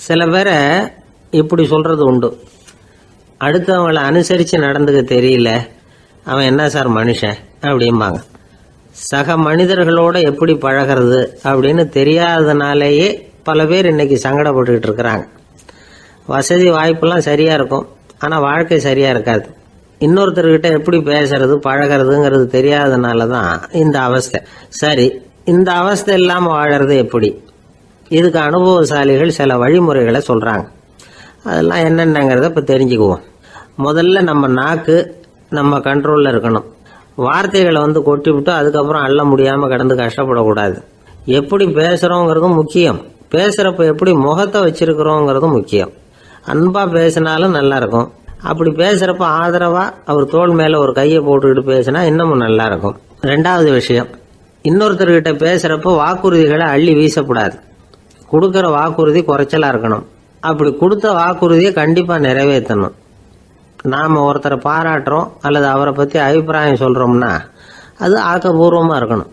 சில பேரை இப்படி சொல்றது உண்டு, அடுத்தவங்களை அனுசரித்து நடந்துக்க தெரியல, அவன் என்ன சார் மனுஷன் அப்படிம்பாங்க. சக மனிதர்களோட எப்படி பழகிறது அப்படின்னு தெரியாததுனாலேயே பல பேர் இன்னைக்கு சங்கடப்பட்டுக்கிட்டு இருக்கிறாங்க. வசதி வாய்ப்பெல்லாம் சரியா இருக்கும், ஆனால் வாழ்க்கை சரியா இருக்காது. இன்னொருத்தர்கிட்ட எப்படி பேசுறது பழகிறதுங்கிறது தெரியாததுனால தான் இந்த அவஸ்தை. சரி, இந்த அவஸ்தை இல்லாமல் வாழறது எப்படி? இதுக்கு அனுபவசாலிகள் சில வழிமுறைகளை சொல்றாங்க. அதெல்லாம் என்னென்னங்கிறத இப்போ தெரிஞ்சுக்குவோம். முதல்ல நம்ம நாக்கு நம்ம கண்ட்ரோலில் இருக்கணும். வார்த்தைகளை கொட்டி விட்டு அதுக்கப்புறம் அள்ள முடியாமல் கிடந்து கஷ்டப்படக்கூடாது. எப்படி பேசுகிறோங்கிறதும் முக்கியம், பேசுகிறப்ப எப்படி முகத்தை வச்சிருக்கிறோங்கிறதும் முக்கியம். அன்பாக பேசினாலும் நல்லா இருக்கும், அப்படி பேசுகிறப்ப ஆதரவாக அவர் தோள் மேலே ஒரு கையை போட்டுக்கிட்டு பேசினா இன்னமும் நல்லா இருக்கும். ரெண்டாவது விஷயம், இன்னொருத்தர்கிட்ட பேசுகிறப்ப வாக்குறுதிகளை அள்ளி வீசக்கூடாது. கொடுக்குற வாக்குறுதி குறைச்சலாக இருக்கணும். அப்படி கொடுத்த வாக்குறுதியை கண்டிப்பாக நிறைவேற்றணும். நாம் ஒருத்தரை பாராட்டுறோம் அல்லது அவரை பற்றி அபிப்பிராயம் சொல்கிறோம்னா அது ஆக்கப்பூர்வமாக இருக்கணும்.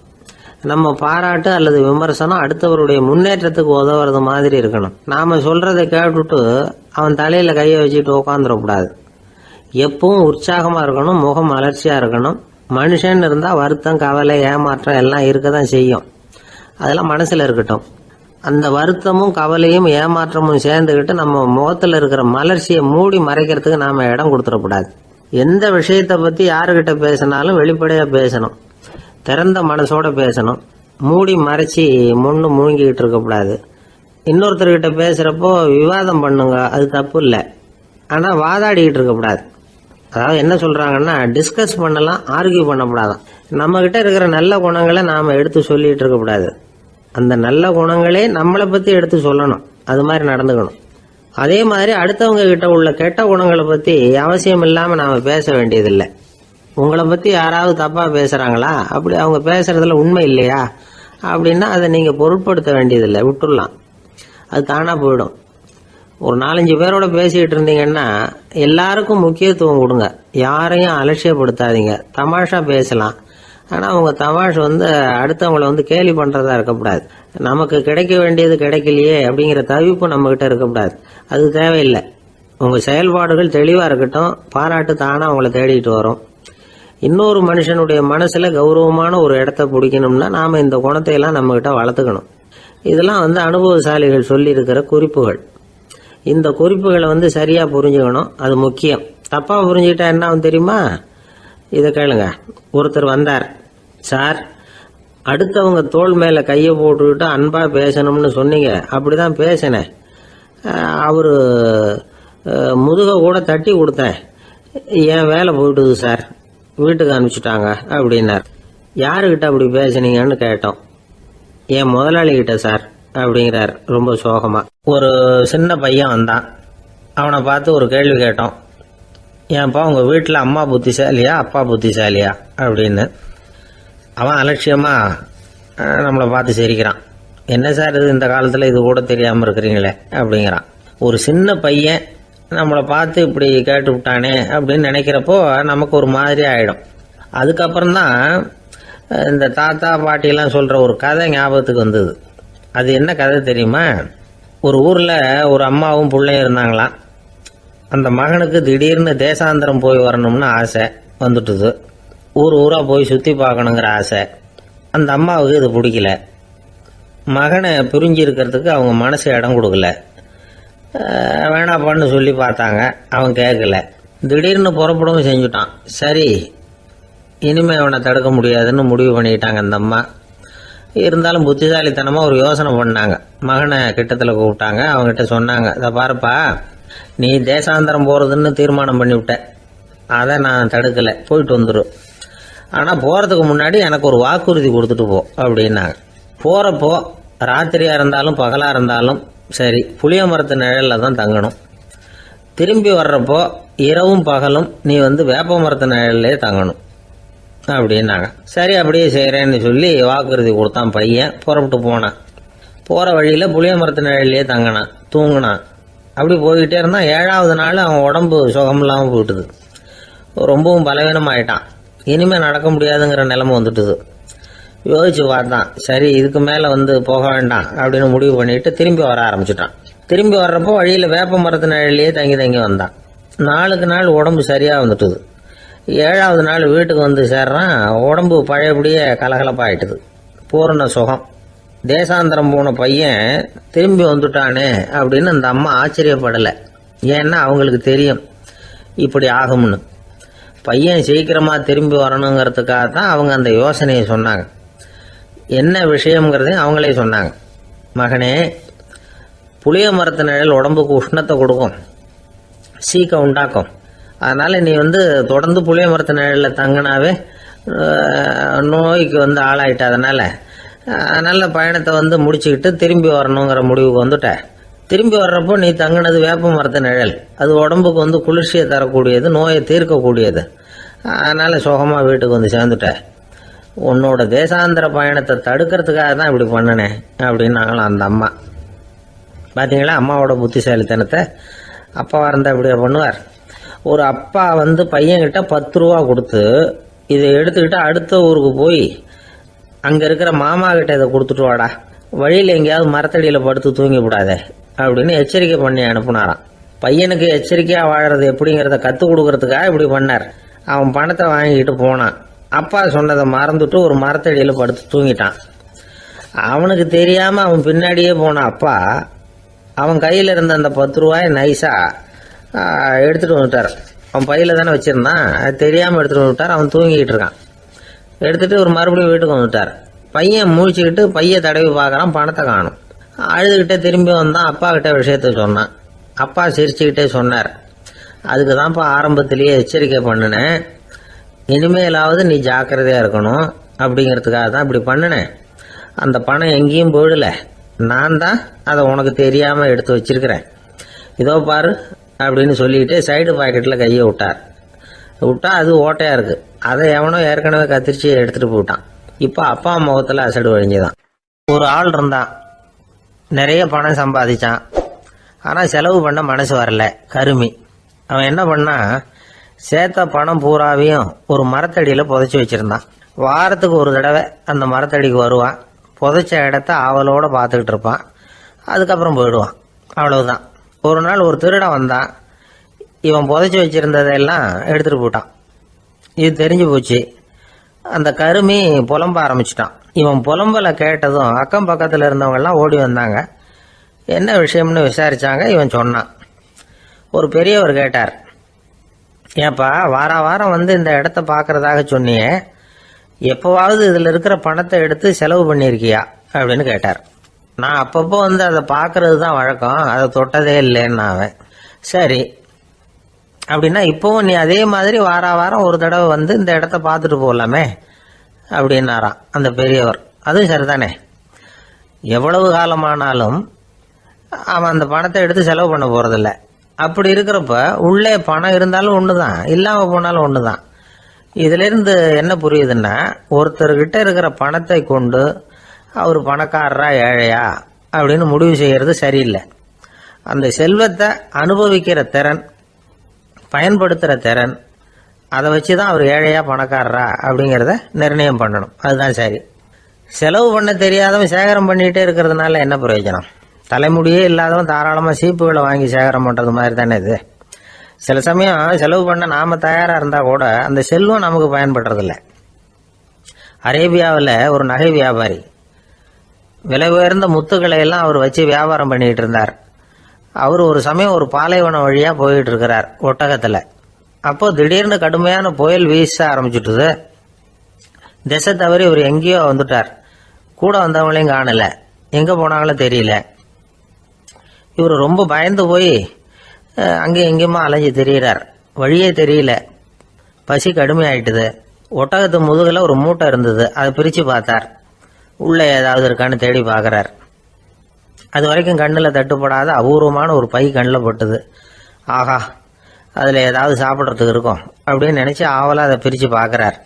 நம்ம பாராட்டு அல்லது விமர்சனம் அடுத்தவருடைய முன்னேற்றத்துக்கு உதவுறது மாதிரி இருக்கணும். நாம் சொல்கிறத கேட்டுட்டு அவன் தலையில் கையை வச்சுட்டு உட்காந்துடக்கூடாது. எப்பவும் உற்சாகமாக இருக்கணும், முகம் மலர்ச்சியாக இருக்கணும். மனுஷன் இருந்தால் வருத்தம், கவலை, ஏமாற்றம் எல்லாம் இருக்க தான் செய்யும். அதெல்லாம் மனசில் இருக்கட்டும். அந்த வருத்தமும் கவலையும் ஏமாற்றமும் சேர்ந்துக்கிட்டு நம்ம முகத்தில் இருக்கிற மலர்ச்சியை மூடி மறைக்கிறதுக்கு நாம் இடம் கொடுத்துடக்கூடாது. எந்த விஷயத்தை பற்றி யாருக்கிட்ட பேசினாலும் வெளிப்படையாக பேசணும், திறந்த மனசோட பேசணும். மூடி மறைச்சி முன்னு மூழ்கிக்கிட்டு இருக்கக்கூடாது. இன்னொருத்தர்கிட்ட பேசுகிறப்போ விவாதம் பண்ணுங்க, அது தப்பு இல்லை, ஆனால் வாதாடிக்கிட்டு இருக்கக்கூடாது. அதாவது என்ன சொல்கிறாங்கன்னா, டிஸ்கஸ் பண்ணலாம், ஆர்கியூ பண்ணக்கூடாதான். நம்மக்கிட்ட இருக்கிற நல்ல குணங்களை நாம் எடுத்து சொல்லிகிட்டு இருக்கக்கூடாது. அந்த நல்ல குணங்களே நம்மளை பற்றி எடுத்து சொல்லணும், அது மாதிரி நடந்துக்கணும். அதே மாதிரி அடுத்தவங்க கிட்ட உள்ள கெட்ட குணங்களை பற்றி அவசியம் இல்லாமல் நாம் பேச வேண்டியதில்லை. உங்களை பற்றி யாராவது தப்பாக பேசுகிறாங்களா, அப்படி அவங்க பேசுகிறதுல உண்மை இல்லையா அப்படின்னா அதை நீங்கள் பொருட்படுத்த வேண்டியதில்லை, விட்டுடலாம், அது தானாக போயிடும். ஒரு 4-5 பேரோட பேசிக்கிட்டு இருந்தீங்கன்னா எல்லாருக்கும் முக்கியத்துவம் கொடுங்க, யாரையும் அலட்சியப்படுத்தாதீங்க. தமாஷா பேசலாம், ஆனால் அவங்க தமாஷ் அடுத்தவங்களை கேலி பண்ணுறதா இருக்கக்கூடாது. நமக்கு கிடைக்க வேண்டியது கிடைக்கலையே அப்படிங்கிற தவிப்பு நம்மக்கிட்ட இருக்கக்கூடாது, அது தேவையில்லை. உங்கள் செயல்பாடுகள் தெளிவாக இருக்கட்டும், பாராட்டு தானாக அவங்கள தேடிட்டு வரும். இன்னொரு மனுஷனுடைய மனசில் கௌரவமான ஒரு இடத்த பிடிக்கணும்னா நாம் இந்த குணத்தை எல்லாம் நம்மக்கிட்ட வளர்த்துக்கணும். இதெல்லாம் அனுபவசாலிகள் சொல்லியிருக்கிற குறிப்புகள். இந்த குறிப்புகளை சரியாக புரிஞ்சுக்கணும், அது முக்கியம். தப்பாக புரிஞ்சுக்கிட்டா என்ன ஆகும் தெரியுமா? இதை கேளுங்க. ஒருத்தர் வந்தார், சார் அடுத்தவங்க தோள் மேலே கையை போட்டுக்கிட்டு அன்பாக பேசணும்னு சொன்னீங்க, அப்படி தான் பேசினேன். அவர் முதுகை கூட தட்டி கொடுத்தேன், என் வேலை போயிட்டுது சார், வீட்டுக்கு அனுப்பிச்சிட்டாங்க அப்படின்னார். யாருக்கிட்ட அப்படி பேசுனீங்கன்னு கேட்டோம். என் முதலாளிகிட்ட சார் அப்படிங்கிறார் ரொம்ப சோகமா. ஒரு சின்ன பையன் வந்தான், அவனை பார்த்து ஒரு கேள்வி கேட்டோம். ஏன்ப்பா உங்கள் வீட்டில் அம்மா புத்திசாலியா அப்பா புத்திசாலியா அப்படின்னு. அவன் அலட்சியமா நம்மளை பார்த்து சிரிக்கிறான். என்ன சார் இது, இந்த காலத்தில் இது கூட தெரியாமல் இருக்கிறீங்களே அப்படிங்கிறான். ஒரு சின்ன பையன் நம்மளை பார்த்து இப்படி கேட்டு விட்டானே அப்படின்னு நினைக்கிறப்போ நமக்கு ஒரு மாதிரி ஆகிடும். அதுக்கப்புறம்தான் இந்த தாத்தா பாட்டிலாம் சொல்கிற ஒரு கதை ஞாபகத்துக்கு வந்தது. அது என்ன கதை தெரியுமா? ஒரு ஊரில் ஒரு அம்மாவும் பிள்ளையும் இருந்தாங்களாம். அந்த மகனுக்கு திடீர்னு தேசாந்திரம் போய் வரணும்னு ஆசை வந்துட்டுது. ஊராக போய் சுற்றி பார்க்கணுங்கிற ஆசை. அந்த அம்மாவுக்கு இது பிடிக்கல. மகனை பிரிஞ்சு இருக்கிறதுக்கு அவங்க மனசு இடம் கொடுக்கல. வேணாப்பான்னு சொல்லி பார்த்தாங்க, அவன் கேட்கல. திடீர்னு புறப்படவும் செஞ்சுட்டான். சரி, இனிமேல் அவனை தடுக்க முடியாதுன்னு முடிவு பண்ணிக்கிட்டாங்க அந்த அம்மா. இருந்தாலும் புத்திசாலித்தனமாக ஒரு யோசனை பண்ணாங்க. மகனை கிட்டத்தில் கூப்பிட்டாங்க, அவங்ககிட்ட சொன்னாங்க, இதை பாருப்பா, நீ தேசாந்திரம் போகிறதுன்னு தீர்மானம் பண்ணிவிட்ட, அதை நான் தடுக்கலை, போயிட்டு வந்துடும். ஆனால் போகிறதுக்கு முன்னாடி எனக்கு ஒரு வாக்குறுதி கொடுத்துட்டு போ அப்படின்னாங்க. போகிறப்போ ராத்திரியாக இருந்தாலும் பகலாக இருந்தாலும் சரி புளிய மரத்து நிழலில் தான் தங்கணும். திரும்பி வர்றப்போ இரவும் பகலும் நீ வேப்ப மரத்து நிழல்லே தங்கணும் அப்படின்னாங்க. சரி அப்படியே செய்கிறேன்னு சொல்லி வாக்குறுதி கொடுத்தான் பையன். புறப்பட்டு போனான். போகிற வழியில் புளிய மரத்து நிழல்லே தங்கினான், தூங்கினான். அப்படி போய்கிட்டே இருந்தான். 7வது நாள் அவன் உடம்பு சுகமில்லாமல் போயிட்டுது. ரொம்பவும் பலவீனமாயிட்டான். இனிமேல் நடக்க முடியாதுங்கிற நிலைமை வந்துட்டுது. யோசிச்சு பார்த்தான், சரி இதுக்கு மேலே போக வேண்டாம் அப்படின்னு முடிவு பண்ணிட்டு திரும்பி வர ஆரம்பிச்சுட்டான். திரும்பி வர்றப்போ வழியில் வேப்ப மரத்து நிழலையே தங்கி தங்கி வந்தான். நாளுக்கு நாள் உடம்பு சரியாக வந்துட்டுது. 7வது நாள் வீட்டுக்கு வந்து சேர்றான். உடம்பு பழையபடியே கலகலப்பாயிட்டுது. பூரண சுகம். தேசாந்திரம் போன பையன் திரும்பி வந்துட்டானே அப்படின்னு அந்த அம்மா ஆச்சரியப்படலை. ஏன்னா அவங்களுக்கு தெரியும் இப்படி ஆகும்னு. பையன் சீக்கிரமாக திரும்பி வரணுங்கிறதுக்காக தான் அவங்க அந்த யோசனையை சொன்னாங்க. என்ன விஷயங்கிறதையும் அவங்களே சொன்னாங்க. மகனே, புளிய மரத்து நிழல் உடம்புக்கு உஷ்ணத்தை கொடுக்கும், சீக்கம் உண்டாக்கும். அதனால் நீ தொடர்ந்து புளிய மரத்து நிழலில் தங்கினாவே நோய்க்கு ஆளாயிட்ட. அதனால் பயணத்தை முடிச்சுக்கிட்டு திரும்பி வரணுங்கிற முடிவுக்கு வந்துட்ட. திரும்பி வர்றப்போ நீ தங்கினது வேப்ப மரத்து நிழல். அது உடம்புக்கு குளிர்ச்சியை தரக்கூடியது, நோயை தீர்க்கக்கூடியது. அதனால் சுகமாக வீட்டுக்கு சேர்ந்துட்ட. உன்னோட தேசாந்திர பயணத்தை தடுக்கிறதுக்காக தான் இப்படி பண்ணினேன் அப்படின்னாங்களாம் அந்த அம்மா. பார்த்தீங்களா அம்மாவோட புத்திசாலித்தனத்தை? அப்பாவாக இருந்தால் இப்படியா பண்ணுவார்? ஒரு அப்பா பையன்கிட்ட 10 ரூபா கொடுத்து இதை எடுத்துக்கிட்டு அடுத்த ஊருக்கு போய் அங்கே இருக்கிற மாமா கிட்ட இதை கொடுத்துட்டு வாடா, வழியில் எங்கேயாவது மரத்தடியில் படுத்து தூங்கி விடாதே அப்படின்னு எச்சரிக்கை பண்ணி அனுப்புனாராம். பையனுக்கு எச்சரிக்கையாக வாழறது எப்படிங்கிறத கற்றுக் கொடுக்கறதுக்காக இப்படி பண்ணார். அவன் பணத்தை வாங்கிக்கிட்டு போனான். அப்பா சொன்னதை மறந்துட்டு ஒரு மரத்தடியில் படுத்து தூங்கிட்டான். அவனுக்கு தெரியாமல் அவன் பின்னாடியே போன அப்பா அவன் கையில் இருந்த அந்த 10 ரூபாயை நைஸாக எடுத்துகிட்டு வந்துட்டார். அவன் பையில் தானே வச்சுருந்தான், அது தெரியாமல் எடுத்துகிட்டு வந்துட்டார். அவன் தூங்கிக்கிட்டு இருக்கான். எடுத்துகிட்டு ஒரு மறுபடியும் வீட்டுக்கு வந்துட்டார். பையன் முழிச்சுக்கிட்டு பையை தடவி பார்க்குறான், பணத்தை காணும். அழுதுகிட்டே திரும்பி வந்தான். அப்பா கிட்ட விஷயத்த சொன்னான். அப்பா சிரிச்சுக்கிட்டே சொன்னார், அதுக்கு தான்ப்பா ஆரம்பத்திலேயே எச்சரிக்கை பண்ணினேன், இனிமேலாவது நீ ஜாக்கிரதையாக இருக்கணும் அப்படிங்கிறதுக்காக தான் இப்படி பண்ணினேன். அந்த பணம் எங்கேயும் போயிடல, நான் தான் அதை உனக்கு தெரியாமல் எடுத்து வச்சிருக்கிறேன். இதோ பாரு அப்படின்னு சொல்லிட்டு சைடு பாக்கெட்டில் கையை விட்டா அது ஓட்டையாக இருக்குது. அதை எவனோ ஏற்கனவே கத்திரிச்சு எடுத்துகிட்டு போயிட்டான். இப்போ அப்பா முகத்தில் அசடு வழிஞ்சுதான். ஒரு ஆள் இருந்தான், நிறைய பணம் சம்பாதிச்சான். ஆனால் செலவு பண்ண மனசு வரல, கருமி. அவன் என்ன பண்ணா, சேர்த்த பணம் பூராவையும் ஒரு மரத்தடியில் புதைச்சி வச்சுருந்தான். வாரத்துக்கு ஒரு தடவை அந்த மரத்தடிக்கு வருவான். புதைச்ச இடத்த ஆவலோடு பார்த்துக்கிட்டு இருப்பான். அதுக்கப்புறம் போயிடுவான். அவ்வளவுதான். ஒரு நாள் ஒரு திருடன் வந்தான். இவன் புதைச்சி வச்சுருந்ததெல்லாம் எடுத்துகிட்டு போயிட்டான். இது தெரிஞ்சு போச்சு. அந்த கருமி புலம்ப ஆரம்பிச்சிட்டான். இவன் புலம்பலை கேட்டதும் அக்கம் பக்கத்தில் இருந்தவங்கெல்லாம் ஓடி வந்தாங்க. என்ன விஷயம்னு விசாரித்தாங்க. இவன் சொன்னான். ஒரு பெரியவர் கேட்டார், ஏப்பா வாரம் இந்த இடத்த பார்க்கறதாக சொன்னியே, எப்போவாவது இதில் இருக்கிற பணத்தை எடுத்து செலவு பண்ணியிருக்கியா அப்படின்னு கேட்டார். நான் அப்பப்போ அதை பார்க்கறது தான் வழக்கம், அதை தொட்டதே இல்லைன்னு அவன். சரி அப்படின்னா இப்போவும் நீ அதே மாதிரி வாரம் ஒரு தடவை இந்த இடத்த பார்த்துட்டு போகலாமே அப்படின்னாராம் அந்த பெரியவர். அதுவும் சரிதானே, எவ்வளவு காலமானாலும் அவன் அந்த பணத்தை எடுத்து செலவு பண்ண போகிறதில்ல. அப்படி இருக்கிறப்ப உள்ளே பணம் இருந்தாலும் ஒன்று தான், இல்லாமல் போனாலும் ஒன்று தான். இதிலிருந்து என்ன புரியுதுன்னா, ஒருத்தர்கிட்ட இருக்கிற பணத்தை கொண்டு அவர் பணக்காரரா ஏழையா அப்படின்னு முடிவு செய்கிறது சரியில்லை. அந்த செல்வத்தை அனுபவிக்கிற திறன், பயன்படுத்துகிற திறன், அதை வச்சு தான் அவர் ஏழையா பணக்காரரா அப்படிங்கிறத நிர்ணயம் பண்ணணும். அதுதான் சரி. செலவு பண்ண தெரியாதவன் சேகரம் பண்ணிகிட்டே இருக்கிறதுனால என்ன பிரயோஜனம்? தலைமுடியே இல்லாதவன் தாராளமாக சீப்புகளை வாங்கி சேகரம் பண்ணுறது மாதிரி தானே இது. சில சமயம் செலவு பண்ண நாம் தயாராக இருந்தால் கூட அந்த செல்வம் நமக்கு பயன்படுறதில்ல. அரேபியாவில் ஒரு நகை வியாபாரி விலை உயர்ந்த முத்துக்களை எல்லாம் அவர் வச்சு வியாபாரம் பண்ணிகிட்டு இருந்தார். அவர் ஒரு சமயம் ஒரு பாலைவனம் வழியாக போயிட்டு இருக்கிறார் ஒட்டகத்தில். அப்போ திடீர்னு கடுமையான புயல் வீச ஆரம்பிச்சுட்டுது. திசை தவறி இவர் எங்கேயோ வந்துட்டார். கூட வந்தவங்களையும் காணலை, எங்கே போனாங்களோ தெரியல. இவர் ரொம்ப பயந்து போய் அங்கேயும் எங்கேயுமா அலைஞ்சு தெரிகிறார். வழியே தெரியல. பசி கடுமையாயிட்டுது. ஒட்டகத்து முதுகில் ஒரு மூட்டை இருந்தது. அதை பிரித்து பார்த்தார். உள்ளே ஏதாவது இருக்கான்னு தேடி பார்க்குறார். அது வரைக்கும் கண்ணில் தட்டுப்படாத அபூர்வமான ஒரு பை கண்ணில் பட்டுது. ஆஹா, அதில் ஏதாவது சாப்பிட்றதுக்கு இருக்கும் அப்படின்னு நினச்சி ஆவலாக அதை பிரித்து பார்க்குறார்.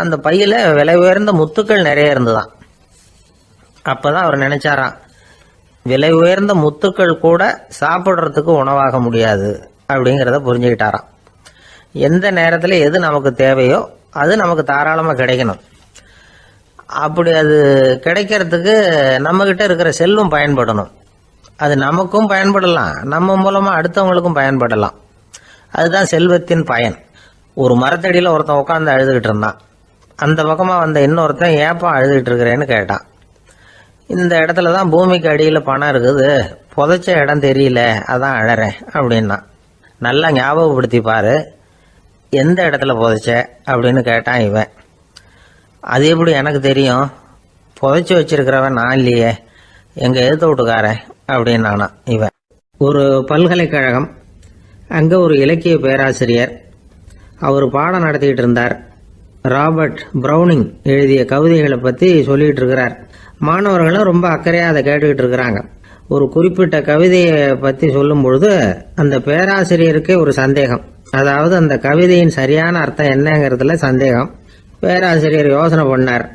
அந்த பையில் விலை உயர்ந்த முத்துக்கள் நிறைய இருந்துதான். அப்போ தான் அவர் நினச்சாராம், விலை உயர்ந்த முத்துக்கள் கூட சாப்பிட்றதுக்கு உணவாக முடியாது அப்படிங்கிறத புரிஞ்சுக்கிட்டாராம். எந்த நேரத்தில் எது நமக்கு தேவையோ அது நமக்கு தாராளமாக கிடைக்கணும். அப்படி அது கிடைக்கிறதுக்கு நம்மக்கிட்ட இருக்கிற செல்வம் பயன்படணும். அது நமக்கும் பயன்படலாம், நம்ம மூலமா அடுத்தவங்களுக்கும் பயன்படலாம். அதுதான் செல்வத்தின் பயன். ஒரு மரத்தடியில் ஒருத்தன் உட்காந்து அழுதுகிட்டு இருந்தான். அந்த பக்கமாக வந்த இன்னொருத்தன் ஏப்பா அழுதுகிட்டு இருக்கிறேன்னு கேட்டான். இந்த இடத்துல தான் பூமிக்கு அடியில் பணம் இருக்குது, புதைச்ச இடம் தெரியல, அதான் அழறேன் அப்படின்னா. நல்லா ஞாபகப்படுத்தி பாரு, எந்த இடத்துல புதைச்ச அப்படின்னு கேட்டான் இவன். அது எப்படி எனக்கு தெரியும், புதைச்சி வச்சிருக்கிறவன் நான் இல்லையே, எங்க எதிர்த்து வீட்டுக்காரன் அப்படின்னானா இவன். ஒரு பல்கலைக்கழகம், அங்கே ஒரு இலக்கிய பேராசிரியர், அவர் பாடம் நடத்திக்கிட்டு இருந்தார். ராபர்ட் ப்ரௌனிங் எழுதிய கவிதைகளை பற்றி சொல்லிகிட்டு இருக்கிறார். மாணவர்களும் ரொம்ப அக்கறையாக அதை கேட்டுக்கிட்டு இருக்கிறாங்க. ஒரு குறிப்பிட்ட கவிதையை பற்றி சொல்லும் பொழுது அந்த பேராசிரியருக்கே ஒரு சந்தேகம். அதாவது அந்த கவிதையின் சரியான அர்த்தம் என்னங்கிறதுல சந்தேகம். பேராசிரியர் யோசனை பண்ணார்.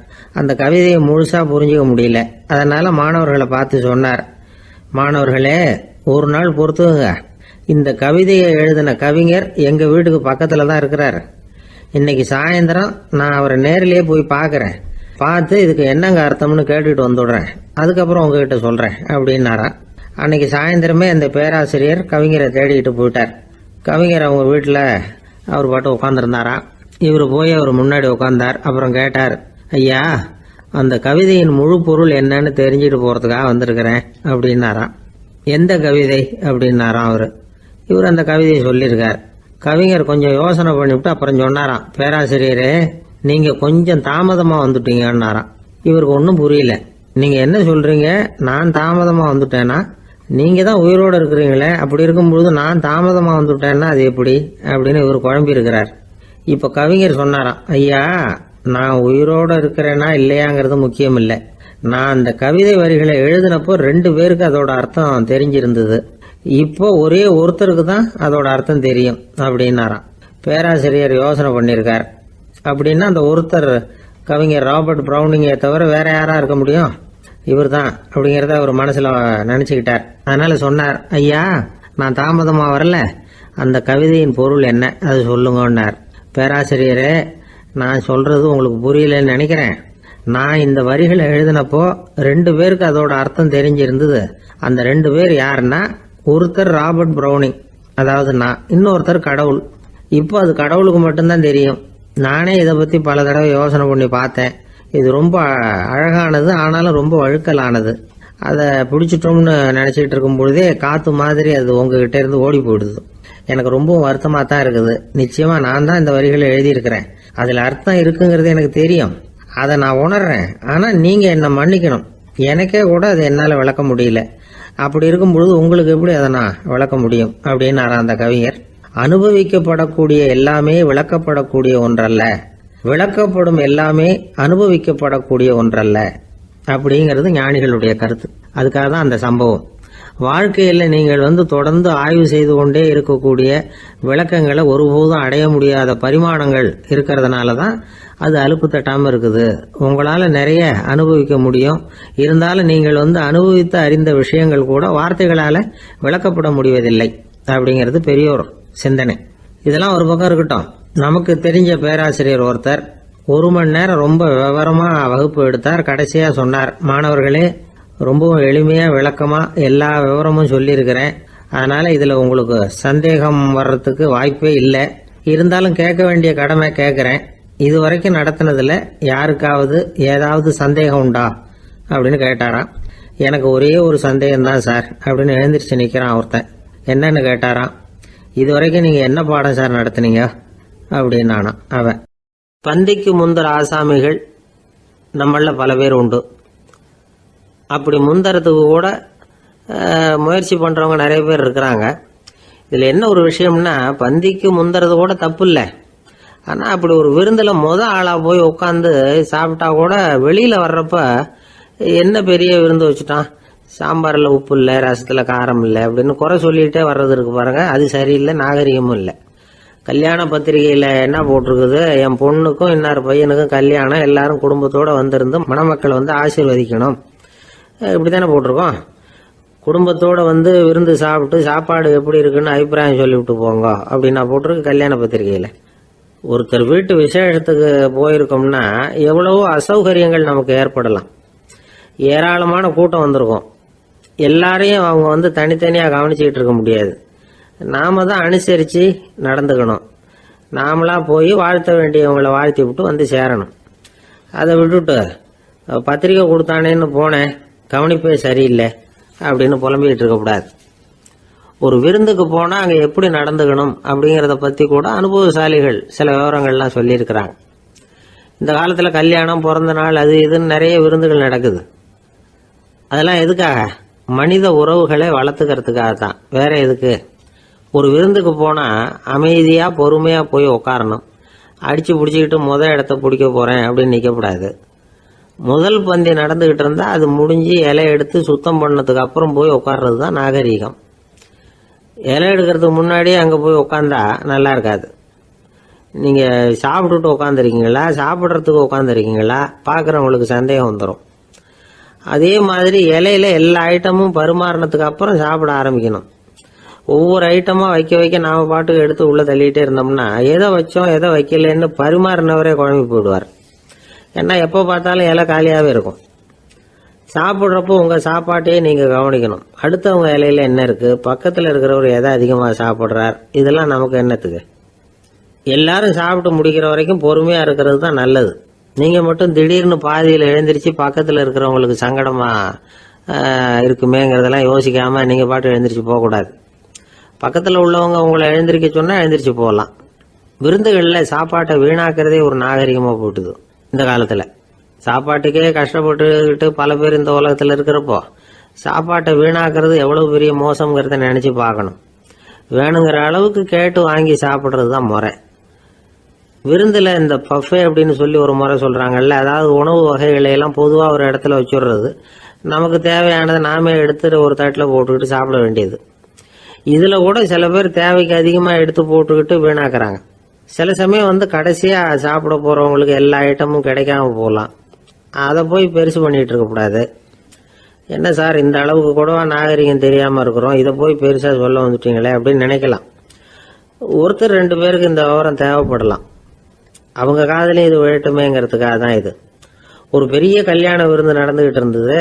அந்த கவிதையை முழுசாக புரிஞ்சிக்க முடியல. அதனால் மாணவர்களை பார்த்து சொன்னார், மாணவர்களே, ஒரு நாள் பொறுத்துங்க, இந்த கவிதையை எழுதின கவிஞர் எங்கள் வீட்டுக்கு பக்கத்தில் தான் இருக்கிறார். இன்னைக்கு சாயந்தரம் நான் அவரை நேரிலேயே போய் பார்க்குறேன், பார்த்து இதுக்கு என்னங்க அர்த்தம்னு கேட்டுட்டு வந்துடுறேன், அதுக்கப்புறம் உங்ககிட்ட சொல்கிறேன் அப்படின்னாராம். அன்னைக்கு சாயந்தரமே அந்த பேராசிரியர் கவிஞரை தேடிக்கிட்டு போயிட்டார். கவிஞர் அவங்க வீட்டில் அவர் பாட்டு உட்காந்துருந்தாராம். இவர் போய் அவர் முன்னாடி உட்காந்தார். அப்புறம் கேட்டார், ஐயா, அந்த கவிதையின் முழு பொருள் என்னன்னு தெரிஞ்சுட்டு போகிறதுக்காக வந்திருக்கிறேன் அப்படின்னாராம். எந்த கவிதை அப்படின்னாராம் அவர். இவர் அந்த கவிதையை சொல்லியிருக்கார். கவிஞர் கொஞ்சம் யோசனை பண்ணிவிட்டு அப்புறம் சொன்னாராம், பேராசிரியரே, நீங்கள் கொஞ்சம் தாமதமாக வந்துட்டீங்கன்னாராம். இவருக்கு ஒன்றும் புரியல. நீங்கள் என்ன சொல்கிறீங்க, நான் தாமதமாக வந்துட்டேன்னா? நீங்கள் தான் உயிரோடு இருக்கிறீங்களே, அப்படி இருக்கும்பொழுது நான் தாமதமாக வந்துட்டேன்னா அது எப்படி அப்படின்னு இவர் குழம்பி இருக்கிறார். இப்போ கவிஞர் சொன்னாராம், ஐயா, நான் உயிரோடு இருக்கிறேன்னா இல்லையாங்கிறது முக்கியம் இல்லை. நான் அந்த கவிதை வரிகளை எழுதினப்போ 2 பேருக்கு அதோட அர்த்தம் தெரிஞ்சிருந்தது. இப்போ ஒரே ஒருத்தருக்கு தான் அதோட அர்த்தம் தெரியும் அப்படின்னாராம். பேராசிரியர் யோசனை பண்ணியிருக்கார். அப்படின்னா அந்த ஒருத்தர் கவிஞர் ராபர்ட் ப்ரௌனிங்கை தவிர வேற யாரா இருக்க முடியும்? இவர் தான் அப்படிங்கிறத அவர் மனசில் நினச்சிக்கிட்டார். அதனால சொன்னார், ஐயா, நான் தாமதமாக வரல, அந்த கவிதையின் பொருள் என்ன அது சொல்லுங்கன்னார். பேராசிரியரே, நான் சொல்றது உங்களுக்கு புரியலன்னு நினைக்கிறேன். நான் இந்த வரிகளை எழுதினப்போ 2 பேருக்கு அதோட அர்த்தம் தெரிஞ்சிருந்தது. அந்த 2 பேர் யாருன்னா, ஒருத்தர் ராபர்ட் ப்ரௌனிங், அதாவது நான், இன்னொருத்தர் கடவுள். இப்போ அது கடவுளுக்கு மட்டும்தான் தெரியும். நானே இதை பற்றி பல தடவை யோசனை பண்ணி பார்த்தேன். இது ரொம்ப அழகானது, ஆனாலும் ரொம்ப வழுக்கலானது. அதை பிடிச்சிட்டோம்னு நினச்சிக்கிட்டு இருக்கும் பொழுதே காற்று மாதிரி அது உங்ககிட்ட இருந்து ஓடி போயிடுது. எனக்கு ரொம்பவும் வருத்தமாக தான் இருக்குது. நிச்சயமாக நான் தான் இந்த வரிகளை எழுதியிருக்கிறேன். அதில் அர்த்தம் இருக்குங்கிறது எனக்கு தெரியும், அதை நான் உணர்றேன். ஆனால் நீங்கள் என்னை மன்னிக்கணும், எனக்கே கூட அதை என்னால் விளக்க முடியல. அப்படி இருக்கும் பொழுது உங்களுக்கு எப்படி அதை நான் விளக்க முடியும் அப்படின்னாரா அந்த கவிஞர். அனுபவிக்கப்படக்கூடிய எல்லாமே விளக்கப்படக்கூடிய ஒன்றல்ல, விளக்கப்படும் எல்லாமே அனுபவிக்கப்படக்கூடிய ஒன்றல்ல அப்படிங்கிறது ஞானிகளுடைய கருத்து. அதுக்காக தான் அந்த சம்பவம். வாழ்க்கையில் நீங்கள் தொடர்ந்து ஆய்வு செய்து கொண்டே இருக்கக்கூடிய விளக்கங்களை ஒருபோதும் அடைய முடியாத பரிமாணங்கள் இருக்கிறதுனால தான் அது அலுப்பு தட்டாமல் இருக்குது. உங்களால் நிறைய அனுபவிக்க முடியும், இருந்தாலும் நீங்கள் அனுபவித்து அறிந்த விஷயங்கள் கூட வார்த்தைகளால் விளக்கப்பட முடிவதில்லை அப்படிங்கிறது பெரியோர் சிந்தனை. இதெல்லாம் ஒரு பக்கம் இருக்கட்டும். நமக்கு தெரிஞ்ச பேராசிரியர் ஒருத்தர் 1 மணி நேரம் ரொம்ப விவரமாக வகுப்பு எடுத்தார். கடைசியாக சொன்னார், மாணவர்களே, ரொம்பவும் எளிமையாக விளக்கமாக எல்லா விவரமும் சொல்லியிருக்கிறேன். அதனால் இதில் உங்களுக்கு சந்தேகம் வர்றதுக்கு வாய்ப்பே இல்லை. இருந்தாலும் கேட்க வேண்டிய கடமை கேட்குறேன். இது வரைக்கும் நடத்தினதில் யாருக்காவது ஏதாவது சந்தேகம் உண்டா அப்படின்னு கேட்டாராம். எனக்கு ஒரே ஒரு சந்தேகம்தான் சார் அப்படின்னு எழுந்திரிச்சு நிற்கிறான் ஒருத்தன். என்னன்னு கேட்டாராம். இது வரைக்கும் நீங்கள் என்ன பாடம் சார் நடத்துனீங்க அப்படின்னானா அவன். பந்திக்கு முந்தர ஆசாமிகள் நம்மள பல பேர் உண்டு. அப்படி முந்தறதுக்கு கூட முயற்சி பண்ணுறவங்க நிறைய பேர் இருக்கிறாங்க. இதில் என்ன ஒரு விஷயம்னா, பந்திக்கு முந்தறது கூட தப்பு இல்லை. ஆனால் அப்படி ஒரு விருந்தில் ஆளாக போய் உட்காந்து சாப்பிட்டா கூட வெளியில் வர்றப்ப என்ன பெரிய விருந்து வச்சுட்டான், சாம்பாரில் உப்பு இல்லை, ரசத்தில் காரம் இல்லை அப்படின்னு குறை சொல்லிகிட்டே வர்றது இருக்கு பாருங்க, அது சரியில்லை, நாகரிகமும் இல்லை. கல்யாண பத்திரிகையில் என்ன போட்டிருக்குது, என் பொண்ணுக்கும் இன்னார் பையனுக்கும் கல்யாணம், எல்லாரும் குடும்பத்தோடு வந்திருந்து மணமக்கள் ஆசீர்வதிக்கணும், இப்படி தானே போட்டிருக்கோம். குடும்பத்தோடு விருந்து சாப்பிட்டு சாப்பாடு எப்படி இருக்குன்னு அபிப்பிராயம் சொல்லிவிட்டு போங்க அப்படின்னா போட்டிருக்கு கல்யாண பத்திரிகையில். ஒருத்தர் வீட்டு விசேஷத்துக்கு போயிருக்கோம்னா எவ்வளவோ அசௌகரியங்கள் நமக்கு ஏற்படலாம். ஏராளமான கூட்டம் வந்திருக்கும். எல்லாரையும் அவங்க தனித்தனியாக கவனிச்சுக்கிட்டு இருக்க முடியாது. நாம தான் அனுசரித்து நடந்துக்கணும். நாமளா போய் வாழ்த்த வேண்டியவங்களை வாழ்த்தி விட்டு சேரணும். அதை விட்டுட்டு பத்திரிக்கை கொடுத்தானேன்னு போனேன், கவனிப்பே சரியில்லை அப்படின்னு புலம்பிக்கிட்டு இருக்கக்கூடாது. ஒரு விருந்துக்கு போனால் அங்கே எப்படி நடந்துக்கணும் அப்படிங்கிறத பற்றி கூட அனுபவசாலிகள் சில விவரங்கள்லாம் சொல்லியிருக்கிறாங்க. இந்த காலத்தில் கல்யாணம், பிறந்த நாள், அது இதுன்னு நிறைய விருந்துகள் நடக்குது. அதெல்லாம் எதுக்காக? மனித உறவுகளை வளர்த்துக்கிறதுக்காக தான், வேற எதுக்கு? ஒரு விருந்துக்கு போனால் அமைதியாக பொறுமையாக போய் உட்காரணும். அடித்து பிடிச்சிக்கிட்டு இடத்த பிடிக்க போகிறேன் அப்படின்னு நிற்கக்கூடாது. முதல் பந்தி நடந்துக்கிட்டு இருந்தால் அது முடிஞ்சு இலை எடுத்து சுத்தம் பண்ணதுக்கு அப்புறம் போய் உட்கார்றது தான் நாகரீகம். இலை எடுக்கிறதுக்கு முன்னாடியே அங்கே போய் உட்காந்தா நல்லா இருக்காது. நீங்கள் சாப்பிட்டுட்டு உட்காந்துருக்கீங்களா, சாப்பிட்றதுக்கு உட்காந்துருக்கீங்களா, பார்க்குறவங்களுக்கு சந்தேகம் வந்துடும். அதே மாதிரி இலையில எல்லா ஐட்டமும் பரிமாறினதுக்கு அப்புறம் சாப்பிட ஆரம்பிக்கணும். ஒவ்வொரு ஐட்டமாக வைக்க வைக்க நாம் பாட்டுக்கு எடுத்து உள்ளே தள்ளிகிட்டே இருந்தோம்னா எதை வச்சோம் எதை வைக்கலன்னு பரிமாறினவரே குழம்பி போயிடுவார். ஏன்னா எப்போ பார்த்தாலும் இலை காலியாகவே இருக்கும். சாப்பிட்றப்போ உங்கள் சாப்பாட்டையே நீங்கள் கவனிக்கணும். அடுத்தவங்க இலையில என்ன இருக்குது, பக்கத்தில் இருக்கிறவர் எதை அதிகமாக சாப்பிட்றார், இதெல்லாம் நமக்கு என்னத்துக்கு? எல்லாரும் சாப்பிட்டு முடிக்கிற வரைக்கும் பொறுமையாக இருக்கிறது தான் நல்லது. நீங்கள் மட்டும் திடீர்னு பாதியில் எழுந்திரிச்சு பக்கத்தில் இருக்கிறவங்களுக்கு சங்கடமாக இருக்குமேங்கிறதெல்லாம் யோசிக்காமல் நீங்கள் பாட்டு எழுந்திரிச்சு போகக்கூடாது. பக்கத்தில் உள்ளவங்க உங்களை எழுந்திரிக்க சொன்னால் எழுந்திரிச்சு போகலாம். விருந்துகளில் சாப்பாட்டை வீணாக்கிறதே ஒரு நாகரிகமாக போட்டுது. இந்த காலத்தில் சாப்பாட்டுக்கே கஷ்டப்பட்டுக்கிட்டு பல பேர் இந்த உலகத்தில் இருக்கிறப்போ சாப்பாட்டை வீணாக்கிறது எவ்வளோ பெரிய மோசங்கிறத நினச்சி பார்க்கணும். வேணுங்கிற அளவுக்கு கேட்டு வாங்கி சாப்பிட்றது தான் முறை. விருந்தில் இந்த பஃபே அப்படின்னு சொல்லி ஒரு முறை சொல்கிறாங்கல்ல, அதாவது உணவு வகைகளையெல்லாம் பொதுவாக ஒரு இடத்துல வச்சுடுறது, நமக்கு தேவையானதை நாமே எடுத்து ஒரு தட்டில் போட்டுக்கிட்டு சாப்பிட வேண்டியது. இதில் கூட சில பேர் தேவைக்கு அதிகமாக எடுத்து போட்டுக்கிட்டு வீணாக்குறாங்க. சில சமயம் கடைசியாக சாப்பிட போகிறவங்களுக்கு எல்லா ஐட்டமும் கிடைக்காம போகலாம். அதை போய் பெருசு பண்ணிகிட்டு இருக்கக்கூடாது. என்ன சார் இந்த அளவுக்கு கூடவா நாகரிகம் தெரியாமல் இருக்கிறோம், இதை போய் பெருசாக சொல்ல வந்துட்டீங்களே அப்படின்னு நினைக்கலாம். ஒருத்தர் 2 பேருக்கு இந்த விவரம் தேவைப்படலாம். அவங்க காதலையும் இது விழட்டுமேங்கிறதுக்காக தான் இது. ஒரு பெரிய கல்யாண விருந்து நடந்துக்கிட்டு இருந்தது.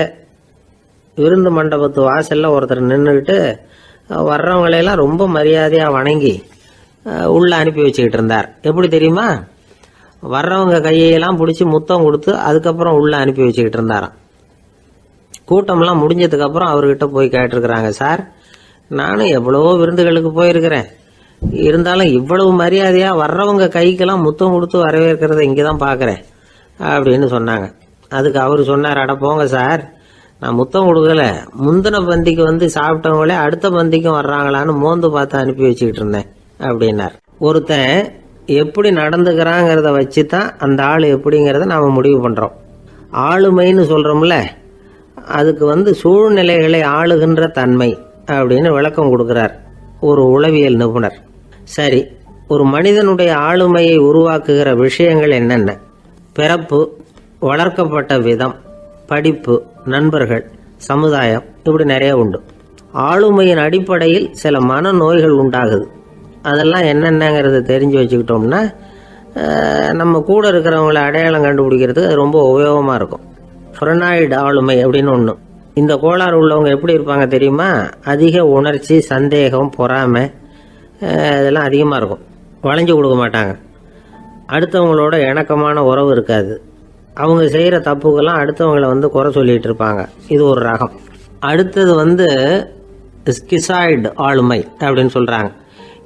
விருந்து மண்டபத்து வாசலில் ஒருத்தர் நின்றுக்கிட்டு வர்றவங்களையெல்லாம் ரொம்ப மரியாதையாக வணங்கி உள்ளே அனுப்பி வச்சுக்கிட்டு இருந்தார். எப்படி தெரியுமா? வர்றவங்க கையெல்லாம் பிடிச்சி முத்தம் கொடுத்து அதுக்கப்புறம் உள்ளே அனுப்பி வச்சுக்கிட்டு இருந்தாராம். கூட்டம்லாம் முடிஞ்சதுக்கப்புறம் அவர்கிட்ட போய் கேட்டிருக்கிறாங்க, சார் நானும் எவ்வளவோ விருந்துகளுக்கு போயிருக்கிறேன், இருந்தாலும் இவ்வளவு மரியாதையாக வர்றவங்க கைக்கெல்லாம் முத்தம் கொடுத்து வரவேற்கிறத இங்கே தான் பார்க்குறேன் அப்படின்னு சொன்னாங்க. அதுக்கு அவர் சொன்னார், அட போங்க சார், நான் முத்தம் கொடுக்கல, முந்தின பந்திக்கு சாப்பிட்டவங்களே அடுத்த பந்திக்கும் வர்றாங்களான்னு மோந்து பார்த்து அனுப்பி வச்சுக்கிட்டு இருந்தேன் அப்படின்னார். ஒருத்தன் எப்படி நடந்துக்கிறாங்கிறத வச்சு தான் அந்த ஆள் எப்படிங்கிறத நாம் முடிவு பண்ணுறோம். ஆளுமைன்னு சொல்கிறோம்ல, அதுக்கு சூழ்நிலைகளை ஆளுகின்ற தன்மை அப்படின்னு விளக்கம் கொடுக்குறார் ஒரு உளவியல் நிபுணர். சரி, ஒரு மனிதனுடைய ஆளுமையை உருவாக்குகிற விஷயங்கள் என்னென்ன? பிறப்பு, வளர்க்கப்பட்ட விதம், படிப்பு, நண்பர்கள், சமுதாயம், இப்படி நிறைய உண்டு. ஆளுமையின் அடிப்படையில் சில மனநோய்கள் உண்டாகுது. அதெல்லாம் என்னென்னங்கிறத தெரிஞ்சு வச்சுக்கிட்டோம்னா நம்ம கூட இருக்கிறவங்கள அடையாளம் கண்டுபிடிக்கிறதுக்கு அது ரொம்ப உபயோகமாக இருக்கும். ஃப்ரெனாய்டு ஆளுமை அப்படின்னு ஒன்று. இந்த கோளாறு உள்ளவங்க எப்படி இருப்பாங்க தெரியுமா? அதிக உணர்ச்சி, சந்தேகம், பொறாமை இதெல்லாம் அதிகமாக இருக்கும். வளைஞ்சு கொடுக்க மாட்டாங்க. அடுத்தவங்களோட இணக்கமான உறவு இருக்காது. அவங்க செய்கிற தப்புக்கெல்லாம் அடுத்தவங்களை குறை சொல்லிகிட்டு இருப்பாங்க. இது ஒரு ரகம். அடுத்தது ஸ்கிசாய்டு ஆளுமை அப்படின்னு சொல்கிறாங்க.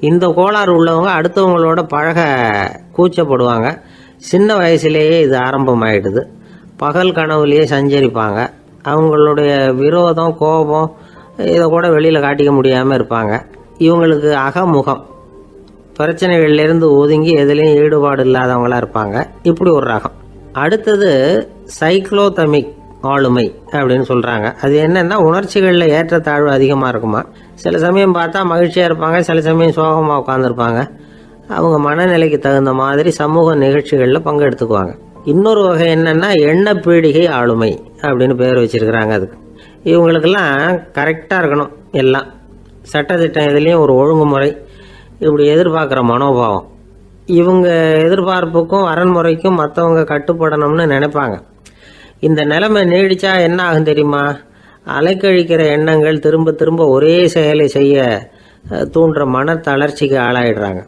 இந்த கோளாறு உள்ளவங்க அடுத்தவங்களோட பழக கூச்சப்படுவாங்க. சின்ன வயசுலேயே இது ஆரம்பமாயிடுது. பகல் கனவுலேயே சஞ்சரிப்பாங்க. அவங்களுடைய விரோதம், கோபம் இதை கூட வெளியில் காட்டிக்க முடியாமல் இருப்பாங்க. இவங்களுக்கு அகமுகம், பிரச்சனைகள்லேருந்து ஒதுங்கி எதுலேயும் ஈடுபாடு இல்லாதவங்களா இருப்பாங்க. இப்படி ஒரு ரகம். அடுத்தது சைக்ளோதமிக் ஆளுமை அப்படின்னு சொல்கிறாங்க. அது என்னென்னா உணர்ச்சிகளில் ஏற்றத்தாழ்வு அதிகமாக இருக்குமா. சில சமயம் பார்த்தா மகிழ்ச்சியாக இருப்பாங்க, சில சமயம் சோகமாக உட்காந்துருப்பாங்க. அவங்க மனநிலைக்கு தகுந்த மாதிரி சமூக நிகழ்ச்சிகளில் பங்கெடுத்துக்குவாங்க. இன்னொரு வகை என்னென்னா எண்ணப்பீடிகை ஆளுமை அப்படின்னு பேர் வச்சிருக்கிறாங்க. அதுக்கு இவங்களுக்கெல்லாம் கரெக்டாக இருக்கணும், எல்லாம் சட்டத்திட்டம், இதுலேயும் ஒரு ஒழுங்குமுறை, இப்படி எதிர்பார்க்குற மனோபாவம். இவங்க எதிர்பார்ப்புக்கும் அரண்முறைக்கும் மற்றவங்க கட்டுப்படணும்னு நினைப்பாங்க. இந்த நிலைமை நீடிச்சா என்ன ஆகும் தெரியுமா? அலைக்கழிக்கிற எண்ணங்கள் திரும்ப திரும்ப ஒரே செயலை செய்ய தூண்டுற மன தளர்ச்சிக்கு ஆளாயிடுறாங்க.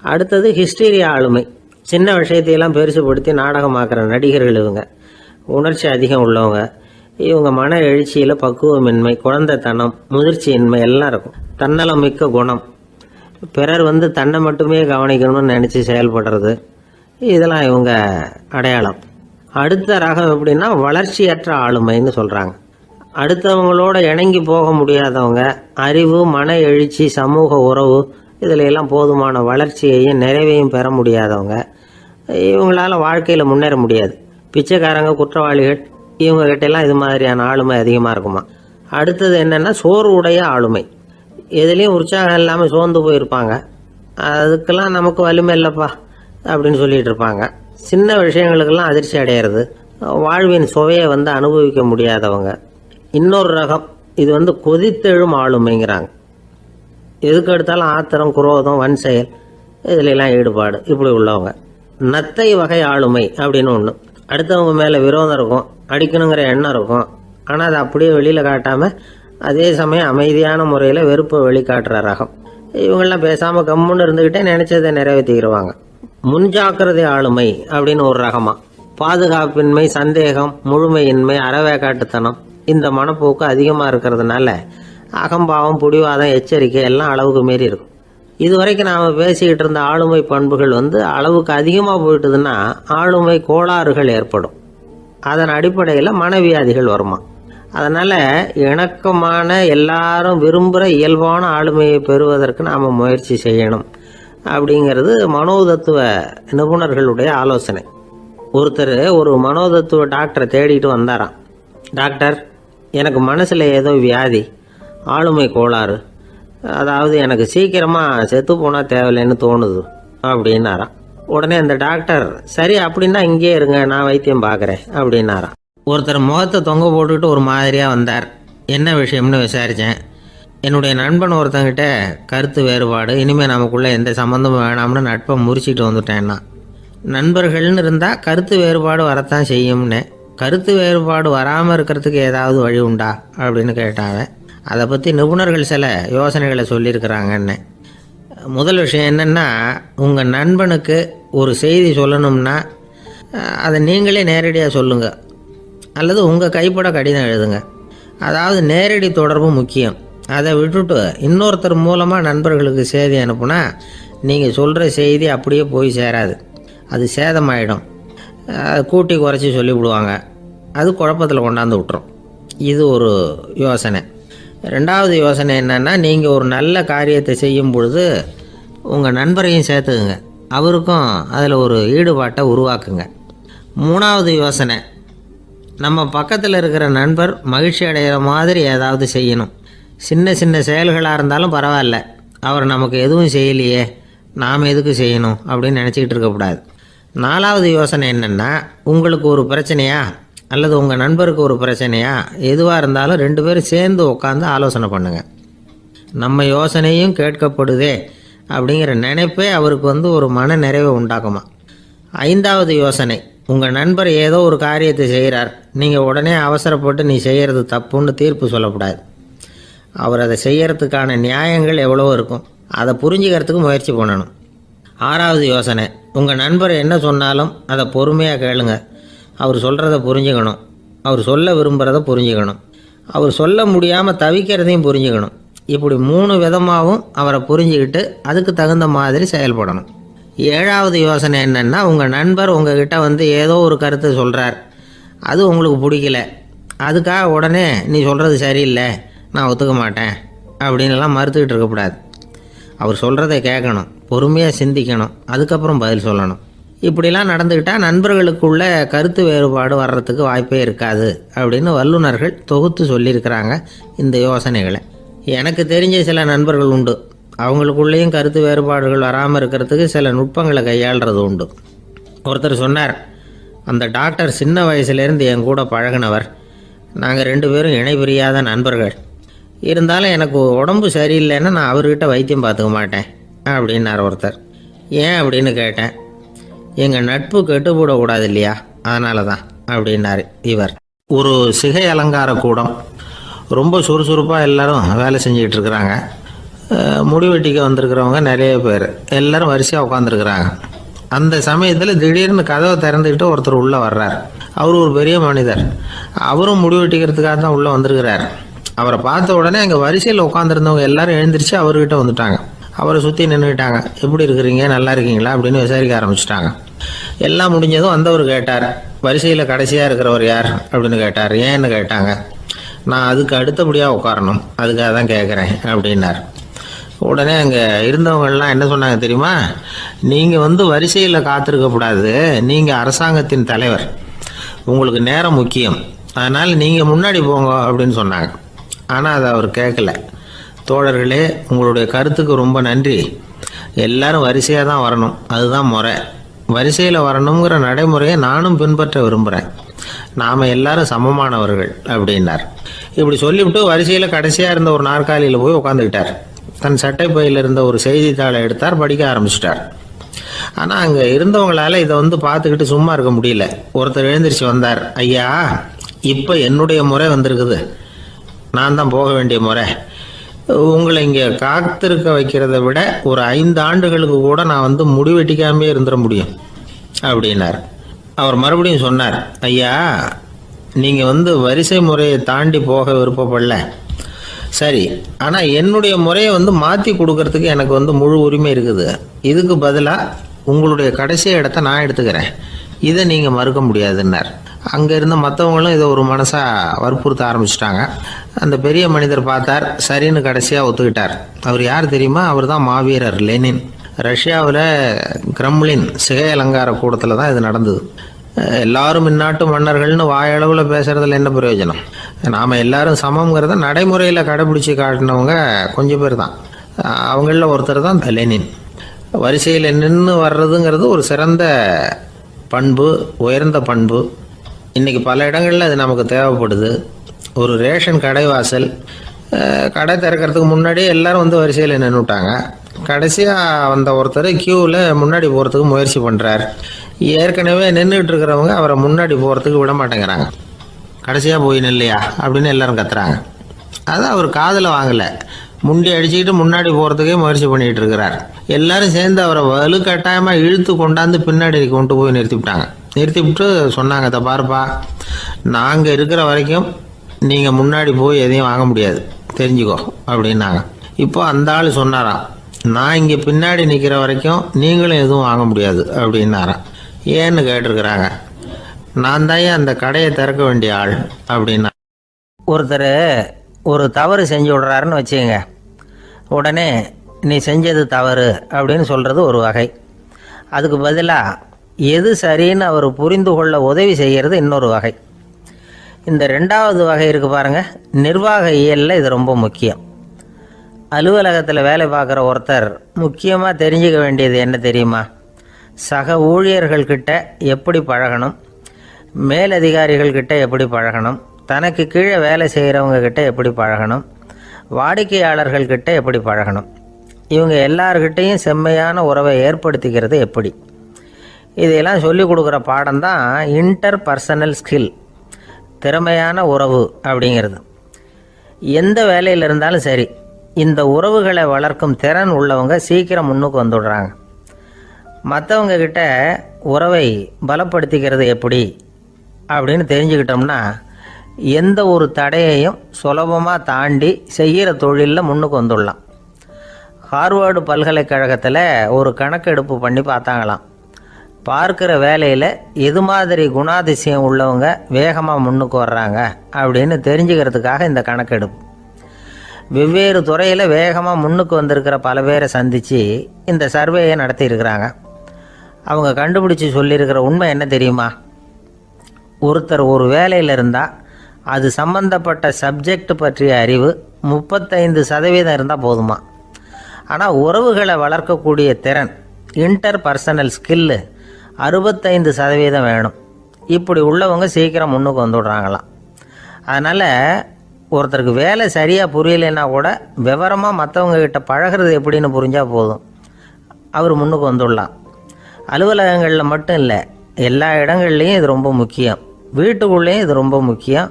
அடுத்தது ஹிஸ்டீரியா ஆளுமை. சின்ன விஷயத்தையெல்லாம் பெருசுபடுத்தி நாடகமாக்குற நடிகர்கள் இவங்க. உணர்ச்சி அதிகம் உள்ளவங்க. இவங்க மன எழுச்சியில் பக்குவமின்மை, குழந்தைத்தனம், முதிர்ச்சியின்மை எல்லாம் இருக்கும். தன்னலம் மிக்க குணம். பிறர் தன்னை மட்டுமே கவனிக்கணும்னு நினச்சி செயல்படுறது, இதெல்லாம் இவங்க அடையாளம். அடுத்த ரகம் எப்படின்னா வளர்ச்சியற்ற ஆளுமைன்னு சொல்கிறாங்க. அடுத்தவங்களோட இணங்கி போக முடியாதவங்க, அறிவு, மன எழுச்சி, சமூக உறவு இதில் எல்லாம் போதுமான வளர்ச்சியையும் நிறைவையும் பெற முடியாதவங்க. இவங்களால வாழ்க்கையில் முன்னேற முடியாது. பிச்சைக்காரங்க, குற்றவாளிகள் இவங்ககிட்டெல்லாம் இது மாதிரியான ஆளுமை அதிகமாக இருக்குமா. அடுத்தது என்னென்னா சோர்வுடைய ஆளுமை. எதுலேயும் உற்சாகம் இல்லாமல் சோர்ந்து போயிருப்பாங்க. அதுக்கெல்லாம் நமக்கு வலிமை இல்லைப்பா அப்படின்னு சொல்லிட்டு இருப்பாங்க. சின்ன விஷயங்களுக்கெல்லாம் அதிர்ச்சி அடையிறது, வாழ்வின் சுவையை அனுபவிக்க முடியாதவங்க. இன்னொரு ரகம் இது கொதித்தெழும் ஆளுமைங்கிறாங்க. எதுக்கு எடுத்தாலும் ஆத்திரம், குரோதம், வன் செயல் இதுலெல்லாம் ஈடுபாடு இப்படி உள்ளவங்க. நத்தை வகை ஆளுமை அப்படின்னு ஒன்று. அடுத்தவங்க மேலே விரோதம் இருக்கும், அடிக்கணுங்கிற எண்ணம் இருக்கும். ஆனால் அதை அப்படியே வெளியில் காட்டாமல் அதே சமயம் அமைதியான முறையில் வெறுப்பை வெளிக்காட்டுற ரகம். இவங்கெல்லாம் பேசாமல் கம்முன்னு இருந்துக்கிட்டே நினைச்சதை நிறைவேற்றிக்கிடுவாங்க. முன்ஜாக்கிரதை ஆளுமை அப்படின்னு ஒரு ரகமா. பாதுகாப்பின்மை, சந்தேகம், முழுமையின்மை, அறவேக்காட்டுத்தனம் இந்த மனப்போக்கு அதிகமாக இருக்கிறதுனால அகம்பாவம், புடிவாதம், எச்சரிக்கை எல்லாம் அளவுக்கு மீறி இருக்கும். இதுவரைக்கும் நாம் பேசிக்கிட்டு இருந்த ஆளுமை பண்புகள் அளவுக்கு அதிகமாக போயிட்டுதுன்னா ஆளுமை கோளாறுகள் ஏற்படும். அதன் அடிப்படையில் மனவியாதிகள் வருமா. அதனால் இணக்கமான எல்லாரும் விரும்புகிற இயல்பான ஆளுமையை பெறுவதற்கு நாம் முயற்சி செய்யணும் அப்படிங்கிறது மனோதத்துவ நிபுணர்களுடைய ஆலோசனை. ஒருத்தர் ஒரு மனோதத்துவ டாக்டரை தேடிட்டு வந்தாராம். டாக்டர், எனக்கு மனசில் ஏதோ வியாதி, ஆளுமை கோளாறு, அதாவது எனக்கு சீக்கிரமாக செத்து போனால் தேவையில்லைன்னு தோணுது அப்படின்னாராம். உடனே அந்த டாக்டர், சரி அப்படின்னா இங்கே இருங்க, நான் வைத்தியம் பார்க்குறேன் அப்படின்னாராம். ஒருத்தர் முகத்தை தொங்க போட்டுக்கிட்டு ஒரு மாதிரியாக வந்தார். என்ன விஷயம்னு விசாரித்தேன். என்னுடைய நண்பன் ஒருத்தங்கிட்ட கருத்து வேறுபாடு, இனிமேல் நமக்குள்ளே எந்த சம்மந்தமும் வேணாம்னு நட்பை முறிச்சிட்டு வந்துட்டேன்னா. நண்பர்கள்னு இருந்தால் கருத்து வேறுபாடு வரத்தான் செய்யும்னு. கருத்து வேறுபாடு வராமல் இருக்கிறதுக்கு ஏதாவது வழி உண்டா அப்படின்னு கேட்டாங்க. அதை பற்றி நிபுணர்கள் சில யோசனைகளை சொல்லியிருக்கிறாங்கன்னு. முதல் விஷயம் என்னென்னா, உங்கள் நண்பனுக்கு ஒரு செய்தி சொல்லணும்னா அதை நீங்களே நேரடியாக சொல்லுங்கள், அல்லது உங்கள் கைப்பட கடிதம் எழுதுங்க. அதாவது நேரடி தொடர்பு முக்கியம். அதை விட்டுட்டு இன்னொருத்தர் மூலமாக நண்பர்களுக்கு செய்தி அனுப்புனா நீங்கள் சொல்கிற செய்தி அப்படியே போய் சேராது, அது சேதமாயிடும். கூட்டி குறைச்சி சொல்லிவிடுவாங்க, அது குழப்பத்தில் கொண்டாந்து விட்டுரும். இது ஒரு யோசனை. ரெண்டாவது யோசனை என்னென்னா, நீங்கள் ஒரு நல்ல காரியத்தை செய்யும் பொழுது உங்கள் நண்பரையும் சேர்த்துக்குங்க, அவருக்கும் அதில் ஒரு ஈடுபாட்டை உருவாக்குங்க. மூணாவது யோசனை, நம்ம பக்கத்தில் இருக்கிற நண்பர் மகிழ்ச்சி அடைகிற மாதிரி ஏதாவது செய்யணும். சின்ன சின்ன செயல்களாக இருந்தாலும் பரவாயில்ல, அவர் நமக்கு எதுவும் செய்யலையே, நாம் எதுக்கு செய்யணும் அப்படின்னு நினச்சிக்கிட்டு இருக்கக்கூடாது. நாலாவது யோசனை என்னென்னா, உங்களுக்கு ஒரு பிரச்சனையா அல்லது உங்கள் நண்பருக்கு ஒரு பிரச்சனையா, எதுவாக இருந்தாலும் 2 பேரும் சேர்ந்து உட்காந்து ஆலோசனை பண்ணுங்கள். நம்ம யோசனையும் கேட்கப்படுதே அப்படிங்கிற நினைப்பே அவருக்கு ஒரு மன நிறைவை உண்டாக்குமா. 5வது யோசனை, உங்கள் நண்பர் ஏதோ ஒரு காரியத்தை செய்கிறார், நீங்கள் உடனே அவசரப்பட்டு நீ செய்கிறது தப்புன்னு தீர்ப்பு சொல்லக்கூடாது. அவர் அதை செய்யறதுக்கான நியாயங்கள் எவ்வளோ இருக்கும், அதை புரிஞ்சுக்கிறதுக்கு முயற்சி பண்ணணும். 6வது யோசனை, உங்கள் நண்பர் என்ன சொன்னாலும் அதை பொறுமையாக கேளுங்க. அவர் சொல்கிறத புரிஞ்சுக்கணும், அவர் சொல்ல விரும்புகிறத புரிஞ்சுக்கணும், அவர் சொல்ல முடியாமல் தவிக்கிறதையும் புரிஞ்சுக்கணும். இப்படி 3 விதமாகவும் அவரை புரிஞ்சுக்கிட்டு அதுக்கு தகுந்த மாதிரி செயல்படணும். 7வது யோசனை என்னென்னா, உங்கள் நண்பர் உங்ககிட்ட ஏதோ ஒரு கருத்தை சொல்கிறார், அது உங்களுக்கு பிடிக்கல, அதுக்காக உடனே நீ சொல்கிறது சரியில்லை, நான் ஒத்துக்க மாட்டேன் அப்படின்லாம் மறுத்துக்கிட்டு இருக்கக்கூடாது. அவர் சொல்கிறத கேட்கணும், பொறுமையாக சிந்திக்கணும், அதுக்கப்புறம் பதில் சொல்லணும். இப்படிலாம் நடந்துக்கிட்டால் நண்பர்களுக்குள்ள கருத்து வேறுபாடு வர்றதுக்கு வாய்ப்பே இருக்காது அப்படின்னு வல்லுநர்கள் தொகுத்து சொல்லியிருக்கிறாங்க இந்த யோசனைகளை. எனக்கு தெரிஞ்ச சில நண்பர்கள் உண்டு, அவங்களுக்குள்ளேயும் கருத்து வேறுபாடுகள் வராமல் இருக்கிறதுக்கு சில நுட்பங்களை கையாளுறது உண்டு. ஒருத்தர் சொன்னார், அந்த டாக்டர் சின்ன வயசுலேருந்து என் கூட பழகினவர், நாங்கள் 2 பேரும் இணை பிரியாத நண்பர்கள். இருந்தாலும் எனக்கு உடம்பு சரியில்லைன்னா நான் அவர்கிட்ட வைத்தியம் பார்த்துக்க மாட்டேன் அப்படின்னார் ஒருத்தர். ஏன் அப்படின்னு கேட்டேன். எங்கள் நட்பு கெட்டுப்படக்கூடாது இல்லையா, அதனால தான் அப்படின்னார் இவர். ஒரு சிகை அலங்கார கூடம். ரொம்ப சுறுசுறுப்பாக எல்லாரும் வேலை செஞ்சுக்கிட்டு இருக்கிறாங்க. முடி வெட்டிக்க வந்திருக்கிறவங்க நிறைய பேர் எல்லாரும் வரிசையாக உட்காந்துருக்குறாங்க. அந்த சமயத்தில் திடீர்னு கதவை திறந்துக்கிட்டு ஒருத்தர் உள்ளே வர்றார். அவர் ஒரு பெரிய மனிதர். அவரும் முடி வெட்டிக்கிறதுக்காக தான் உள்ளே வந்திருக்கிறார். அவரை பார்த்த உடனே அங்கே வரிசையில் உட்காந்துருந்தவங்க எல்லாரும் எழுந்திரிச்சு அவர்கிட்ட வந்துட்டாங்க. அவரை சுற்றி நின்றுக்கிட்டாங்க. எப்படி இருக்கிறீங்க, நல்லா இருக்கீங்களா அப்படின்னு விசாரிக்க ஆரம்பிச்சிட்டாங்க. எல்லாம் முடிஞ்சதும் வந்தவர் கேட்டார், வரிசையில் கடைசியாக இருக்கிறவர் யார் அப்படின்னு கேட்டார். ஏன்னு கேட்டாங்க. நான் அதுக்கு அடுத்தபடியாக உட்காரணும், அதுக்காக தான் கேட்குறேன் அப்படின்னார். உடனே அங்கே இருந்தவங்கெல்லாம் என்ன சொன்னாங்க தெரியுமா? நீங்கள் வரிசையில் காத்திருக்கக்கூடாது, நீங்கள் அரசாங்கத்தின் தலைவர், உங்களுக்கு நேரம் முக்கியம், அதனால் நீங்கள் முன்னாடி போங்க அப்படின்னு சொன்னாங்க. ஆனால் அதை அவர் கேட்கல. தோழர்களே, உங்களுடைய கருத்துக்கு ரொம்ப நன்றி. எல்லாரும் வரிசையாக தான் வரணும், அதுதான் முறை. வரிசையில் வரணுங்கிற நடைமுறையை நானும் பின்பற்ற விரும்புகிறேன். நாம் எல்லாரும் சமமானவர்கள் அப்படின்னார். இப்படி சொல்லிவிட்டு வரிசையில் கடைசியாக இருந்த ஒரு நாற்காலியில் போய் உட்காந்துக்கிட்டார். தன் சட்டை பையில் இருந்த ஒரு செய்தித்தாளை எடுத்தார், படிக்க ஆரம்பிச்சிட்டார். ஆனால் அங்கே இருந்தவங்களால இதை பார்த்துக்கிட்டு சும்மா இருக்க முடியல. ஒருத்தர் எழுந்திரிச்சு வந்தார். ஐயா, இப்போ என்னுடைய முறை வந்திருக்குது, நான் தான் போக வேண்டிய முறை. உங்களை இங்கே காத்திருக்க வைக்கிறத விட ஒரு 5 ஆண்டுகளுக்கு கூட நான் முடி வெட்டிக்காமே இருந்துட முடியும் அப்படின்னார். அவர் மறுபடியும் சொன்னார், ஐயா, நீங்கள் வரிசை முறையை தாண்டி போக விருப்பப்படல, சரி, ஆனால் என்னுடைய முறையை மாற்றி கொடுக்கறதுக்கு எனக்கு முழு உரிமை இருக்குது. இதுக்கு பதிலாக உங்களுடைய கடைசி இடத்த நான் எடுத்துக்கிறேன், இதை நீங்கள் மறுக்க முடியாதுன்னார். அங்கே இருந்த மற்றவங்களும் இதை ஒரு மனசாக வற்புறுத்த ஆரம்பிச்சிட்டாங்க. அந்த பெரிய மனிதர் பார்த்தார், சரின்னு கடைசியாக ஒத்துக்கிட்டார். அவர் யார் தெரியுமா? அவர் தான் மாவீரர் லெனின். ரஷ்யாவில் கிரெம்ளின் சிகை அலங்கார கூடத்தில் தான் இது நடந்தது. எல்லாரும் இந்நாட்டு மன்னர்கள்னு வாயளவில் பேசுகிறதுல என்ன பிரயோஜனம்? நாம் எல்லாரும் சமங்கிறத நடைமுறையில் கடைபிடிச்சி காட்டினவங்க கொஞ்சம் பேர் தான். அவங்களில் ஒருத்தர் தான் லெனின். வரிசையில் நின்று வர்றதுங்கிறது ஒரு சிறந்த பண்பு, உயர்ந்த பண்பு. இன்றைக்கி பல இடங்களில் அது நமக்கு தேவைப்படுது. ஒரு ரேஷன் கடை வாசல், கடை திறக்கிறதுக்கு முன்னாடியே எல்லோரும் வரிசையில் நின்றுட்டாங்க. கடைசியாக வந்த ஒருத்தர் க்யூவில் முன்னாடி போகிறதுக்கு முயற்சி பண்ணுறார். ஏற்கனவே நின்றுட்டு இருக்கிறவங்க அவரை முன்னாடி போகிறதுக்கு விட மாட்டேங்கிறாங்க. கடைசியாக போய் நில்லையா அப்படின்னு எல்லாரும் கத்துறாங்க. அதை அவர் காதில் வாங்கலை. முண்டி அடிச்சுக்கிட்டு முன்னாடி போகிறதுக்கே முயற்சி பண்ணிகிட்டு இருக்கிறார். எல்லாரும் சேர்ந்து அவரை வலுக்கட்டாயமாக இழுத்து கொண்டாந்து பின்னாடி கொண்டு போய் நிறுத்திவிட்டாங்க. நிறுத்திவிட்டு சொன்னாங்க, இதை பாருப்பா, நாங்கள் இருக்கிற வரைக்கும் நீங்கள் முன்னாடி போய் எதையும் வாங்க முடியாது, தெரிஞ்சுக்கோ அப்படின்னாங்க. இப்போ அந்த ஆள் சொன்னாராம், நான் இங்கே பின்னாடி நிற்கிற வரைக்கும் நீங்களும் எதுவும் வாங்க முடியாது அப்படின்னாராம். ஏன்னு கேட்டிருக்கிறாங்க. நான் தான் அந்த கடையை திறக்க வேண்டிய ஆள் அப்படின்னா. ஒருத்தர் ஒரு தவறு செஞ்சு விடுறாருன்னு வச்சுங்க, உடனே நீ செஞ்சது தவறு அப்படின்னு சொல்கிறது ஒரு வகை. அதுக்கு பதிலாக எது சரின்னு அவர் புரிந்து கொள்ள உதவி செய்கிறது இன்னொரு வகை. இந்த 2வது வகை இருக்குது பாருங்கள், நிர்வாக இயலில் இது ரொம்ப முக்கியம். அலுவலகத்தில் வேலை பார்க்குற ஒருத்தர் முக்கியமாக தெரிஞ்சுக்க வேண்டியது என்ன தெரியுமா? சக ஊழியர்கள்கிட்ட எப்படி பழகணும், மேலதிகாரிகள்கிட்ட எப்படி பழகணும், தனக்கு கீழே வேலை செய்கிறவங்கக்கிட்ட எப்படி பழகணும், வாடிக்கையாளர்கள்கிட்ட எப்படி பழகணும், இவங்க எல்லார்கிட்டையும் செம்மையான உறவை ஏற்படுத்திக்கிறது எப்படி. இதையெல்லாம் சொல்லிக் கொடுக்குற பாடம் தான் இன்டர் பர்சனல் ஸ்கில், திறமையான உறவு அப்படிங்கிறது. எந்த வேலையில் இருந்தாலும் சரி, இந்த உறவுகளை வளர்க்கும் திறன் உள்ளவங்க சீக்கிரம் முன்னுக்கு வந்துடுறாங்க. மற்றவங்க கிட்ட உறவை பலப்படுத்திக்கிறது எப்படி அப்படின்னு தெரிஞ்சுக்கிட்டோம்னா எந்த ஒரு தடையையும் சுலபமாக தாண்டி செய்கிற தொழிலில் முன்னுக்கு வந்துடலாம். ஹார்வர்டு பல்கலைக்கழகத்தில் ஒரு கணக்கெடுப்பு பண்ணி பார்த்தாங்களாம். பார்க்குற வேலையில் எது மாதிரி குணாதிசயம் உள்ளவங்க வேகமாக முன்னுக்கு வர்றாங்க அப்படின்னு தெரிஞ்சுக்கிறதுக்காக இந்த கணக்கெடுப்பு. வெவ்வேறு துறையில் வேகமாக முன்னுக்கு வந்திருக்கிற பல பேரை சந்தித்து இந்த சர்வேயை நடத்தியிருக்கிறாங்க. அவங்க கண்டுபிடிச்சி சொல்லியிருக்கிற உண்மை என்ன தெரியுமா? ஒருத்தர் ஒரு வேலையில் இருந்தால் அது சம்பந்தப்பட்ட சப்ஜெக்ட் பற்றிய அறிவு 35% இருந்தால் போதுமா. ஆனால் உறவுகளை வளர்க்கக்கூடிய திறன், இன்டர் பர்சனல் ஸ்கில்லு 65% வேணும். இப்படி உள்ளவங்க சீக்கிரம் முன்னுக்கு வந்துடுறாங்களாம். அதனால் ஒருத்தருக்கு வேலை சரியாக புரியலைன்னா கூட விவரமாக மற்றவங்கக்கிட்ட பழகிறது எப்படின்னு புரிஞ்சால் போதும், அவர் முன்னுக்கு வந்துடலாம். அலுவலகங்களில் மட்டும் இல்லை, எல்லா இடங்கள்லையும் இது ரொம்ப முக்கியம். வீட்டுக்குள்ளேயும் இது ரொம்ப முக்கியம்,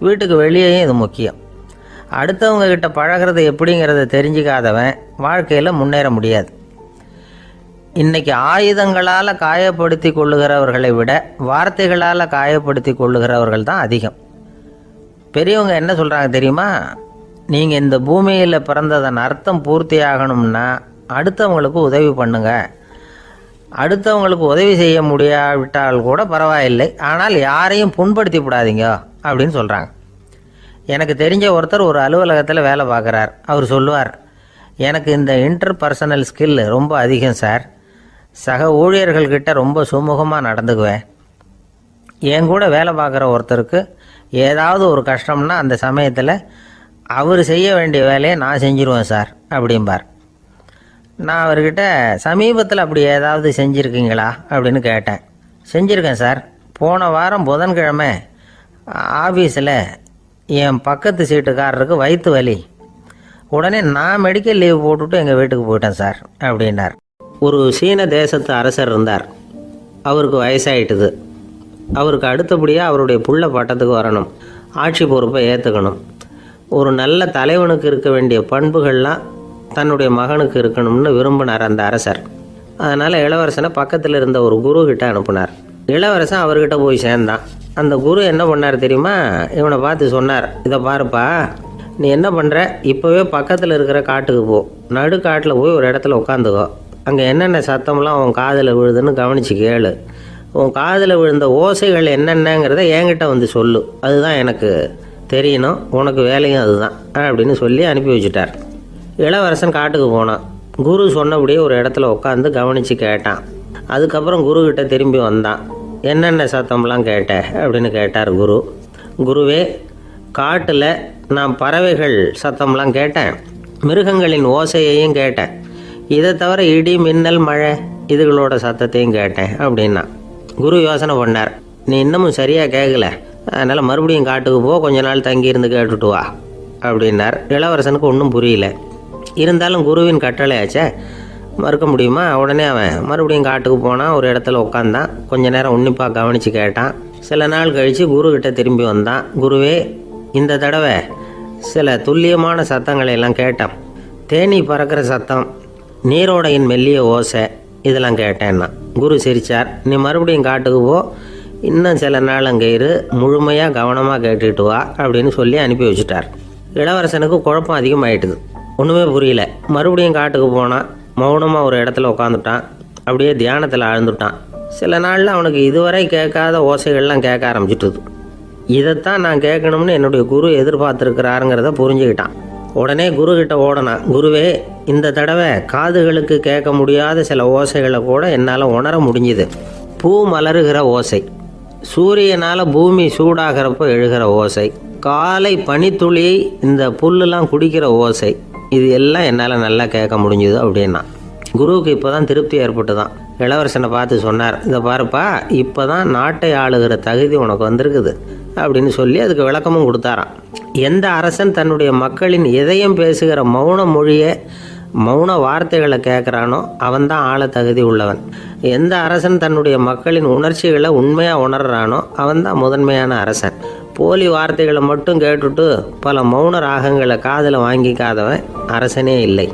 வீட்டுக்கு வெளியேயும் இது முக்கியம். அடுத்தவங்க கிட்ட பழகிறது எப்படிங்கிறத தெரிஞ்சிக்காதவன் வாழ்க்கையில் முன்னேற முடியாது. இன்றைக்கி ஆயுதங்களால் காயப்படுத்தி கொள்ளுகிறவர்களை விட வார்த்தைகளால் காயப்படுத்தி கொள்ளுகிறவர்கள் தான் அதிகம். பெரியவங்க என்ன சொல்கிறாங்க தெரியுமா? நீங்கள் இந்த பூமியில் பிறந்ததன் அர்த்தம் பூர்த்தி ஆகணும்னா அடுத்தவங்களுக்கு உதவி பண்ணுங்க. அடுத்தவங்களுக்கு உதவி செய்ய முடியாவிட்டால் கூட பரவாயில்லை, ஆனால் யாரையும் புண்படுத்தி விடாதீங்க அப்படின்னு சொல்கிறாங்க. எனக்கு தெரிஞ்ச ஒருத்தர் ஒரு அலுவலகத்தில் வேலை பார்க்குறார். அவர் சொல்லுவார், எனக்கு இந்த இன்டர்பர்சனல் ஸ்கில் ரொம்ப அதிகம் சார். சக ஊழியர்கள்கிட்ட ரொம்ப சுமூகமாக நடந்துக்குவேன். என் கூட வேலை பார்க்குற ஒருத்தருக்கு ஏதாவது ஒரு கஷ்டம்னா அந்த சமயத்தில் அவர் செய்ய வேண்டிய வேலையை நான் செஞ்சிருவேன் சார் அப்படிம்பார். நான் அவர்கிட்ட சமீபத்தில் அப்படி ஏதாவது செஞ்சுருக்கீங்களா அப்படின்னு கேட்டேன். செஞ்சுருக்கேன் சார். போன வாரம் புதன்கிழமை ஆஃபீஸில் என் பக்கத்து சீட்டுக்காரருக்கு வயிற்று வலி. உடனே நான் மெடிக்கல் லீவ் போட்டுவிட்டு எங்கள் வீட்டுக்கு போயிட்டேன் சார் அப்படின்னார். ஒரு சீன தேசத்து அரசர் இருந்தார். அவருக்கு வயசாயிட்டுது. அவருக்கு அடுத்தபடியாக அவருடைய புள்ள பட்டத்துக்கு வரணும், ஆட்சி பொறுப்பை ஏற்றுக்கணும். ஒரு நல்ல தலைவனுக்கு இருக்க வேண்டிய பண்புகள்லாம் தன்னுடைய மகனுக்கு இருக்கணும்னு விரும்பினார் அந்த அரசர். அதனால் இளவரசனை பக்கத்தில் இருந்த ஒரு குரு கிட்ட அனுப்புனார். இளவரசன் அவர்கிட்ட போய் சேர்ந்தான். அந்த குரு என்ன பண்ணார் தெரியுமா? இவனை பார்த்து சொன்னார், இதை பாருப்பா, நீ என்ன பண்ணுற, இப்போவே பக்கத்தில் இருக்கிற காட்டுக்கு போ, நடு காட்டில் போய் ஒரு இடத்துல உட்காந்துக்கோ. அங்கே என்னென்ன சத்தம்லாம் உன் காதில் விழுதுன்னு கவனித்து கேளு. உன் காதில் விழுந்த ஓசைகள் என்னென்னங்கிறத என்கிட்ட வந்து சொல்லு, அதுதான் எனக்கு தெரியணும், உனக்கு வேலையும் அதுதான் அப்படின்னு சொல்லி அனுப்பி வச்சுட்டார். இளவரசன் காட்டுக்கு போனான். குரு சொன்னபடியே ஒரு இடத்துல உட்காந்து கவனித்து கேட்டான். அதுக்கப்புறம் குருக்கிட்ட திரும்பி வந்தான். என்னென்ன சத்தம்லாம் கேட்ட அப்படின்னு கேட்டார் குரு. குருவே, காட்டில் நான் பறவைகள் சத்தம்லாம் கேட்டேன், மிருகங்களின் ஓசையையும் கேட்டேன், இதை தவிர இடி மின்னல் மழை இதுகளோட சத்தத்தையும் கேட்டேன் அப்படின்னா. குரு யோசனை பண்ணார், நீ இன்னமும் சரியாக கேட்கல, அதனால் மறுபடியும் காட்டுக்கு போ, கொஞ்ச நாள் தங்கியிருந்து கேட்டுட்டு வா அப்படின்னார். இளவரசனுக்கு ஒன்றும் புரியல. இருந்தாலும் குருவின் கட்டளையாச்சே, மறுக்க முடியுமா? உடனே அவன் மறுபடியும் காட்டுக்கு போனான். ஒரு இடத்துல உட்காந்தான். கொஞ்ச நேரம் உன்னிப்பாக கவனித்து கேட்டான். சில நாள் கழித்து குருக்கிட்ட திரும்பி வந்தான். குருவே, இந்த தடவை சில துல்லியமான சத்தங்களை எல்லாம் கேட்டான். தேனீ பறக்கிற சத்தம், நீரோடையின் மெல்லிய ஓசை, இதெல்லாம் கேட்டேன்னா. குரு சிரித்தார். நீ மறுபடியும் காட்டுக்கு போ, இன்னும் சில நாள் அங்கே இரு, முழுமையாக கவனமாக கேட்டுட்டு வா அப்படின்னு சொல்லி அனுப்பி வச்சுட்டார். இளவரசனுக்கு குழப்பம் அதிகமாயிட்டுது. ஒன்றுமே புரியல. மறுபடியும் காட்டுக்கு போனான். மௌனமாக ஒரு இடத்துல உட்காந்துட்டான். அப்படியே தியானத்தில் ஆழ்ந்துட்டான். சில நாளில் அவனுக்கு இதுவரை கேட்காத ஓசைகள்லாம் கேட்க ஆரம்பிச்சிட்டுது. இதைத்தான் நான் கேட்கணும்னு என்னுடைய குரு எதிர்பார்த்துருக்கிறாருங்கிறத புரிஞ்சுக்கிட்டான். உடனே குருக்கிட்ட ஓடனான். குருவே, இந்த தடவை காதுகளுக்கு கேட்க முடியாத சில ஓசைகளை கூட என்னால் உணர முடிஞ்சுது. பூ மலருகிற ஓசை, சூரியனால் பூமி சூடாகிறப்போ எழுகிற ஓசை, காலை பனித்துளி இந்த புல்லுலாம் குடிக்கிற ஓசை, இது எல்லாம் என்னால் நல்லா கேட்க முடிஞ்சுது அப்படின்னா. குருவுக்கு இப்போ தான் திருப்தி ஏற்பட்டு தான். இளவரசனை பார்த்து சொன்னார், இதை பாருப்பா, இப்போ தான் நாட்டை ஆளுகிற தகுதி உனக்கு வந்திருக்குது அப்படின்னு சொல்லி அதுக்கு விளக்கமும் கொடுத்தாராம். எந்த அரசன் தன்னுடைய மக்களின் இதயம் பேசுகிற மௌன மொழியை, மௌன வார்த்தைகளை கேட்குறானோ அவன்தான் ஆள தகுதி உள்ளவன். எந்த அரசன் தன்னுடைய மக்களின் உணர்ச்சிகளை உண்மையாக உணர்றானோ அவன்தான் முதன்மையான அரசன். போலி வார்த்தைகளை மட்டும் கேட்டுட்டு பல மௌன ராகங்களை காதில் வாங்கிக்காதவன் அரசனே இல்லை.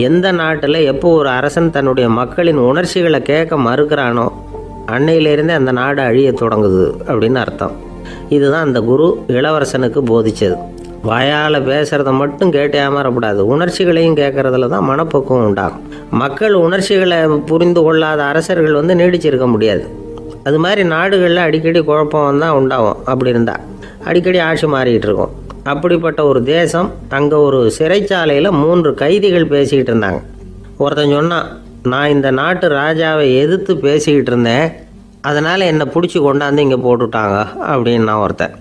எந்த நாட்டில் எப்போ ஒரு அரசன் தன்னுடைய மக்களின் உணர்ச்சிகளை கேட்க மறுக்கிறானோ அன்னையிலேருந்தே அந்த நாடு அழிய தொடங்குது அப்படின்னு அர்த்தம். இதுதான் அந்த குரு இளவரசனுக்கு போதிச்சது. வாயால் பேசுகிறத மட்டும் கேட்டு ஏமாறக்கூடாது, உணர்ச்சிகளையும் கேட்கறதுல தான் மனப்பக்குவம் உண்டாகும். மக்கள் உணர்ச்சிகளை புரிந்து கொள்ளாத அரசர்கள் நீடிச்சிருக்க முடியாது. அது மாதிரி நாடுகளில் அடிக்கடி குழப்பம் தான் உண்டாகும். அப்படி இருந்தால் அடிக்கடி ஆட்சி மாறிக்கிட்டு இருக்கும். அப்படிப்பட்ட ஒரு தேசம், அங்கே ஒரு சிறைச்சாலையில் 3 கைதிகள் பேசிக்கிட்டு இருந்தாங்க. ஒருத்தன் சொன்னான், நான் இந்த நாட்டு ராஜாவை எதிர்த்து பேசிக்கிட்டு இருந்தேன், அதனால் என்னை பிடிச்சி கொண்டாந்து இங்கே போட்டுட்டாங்க அப்படின்னா ஒருத்தன்.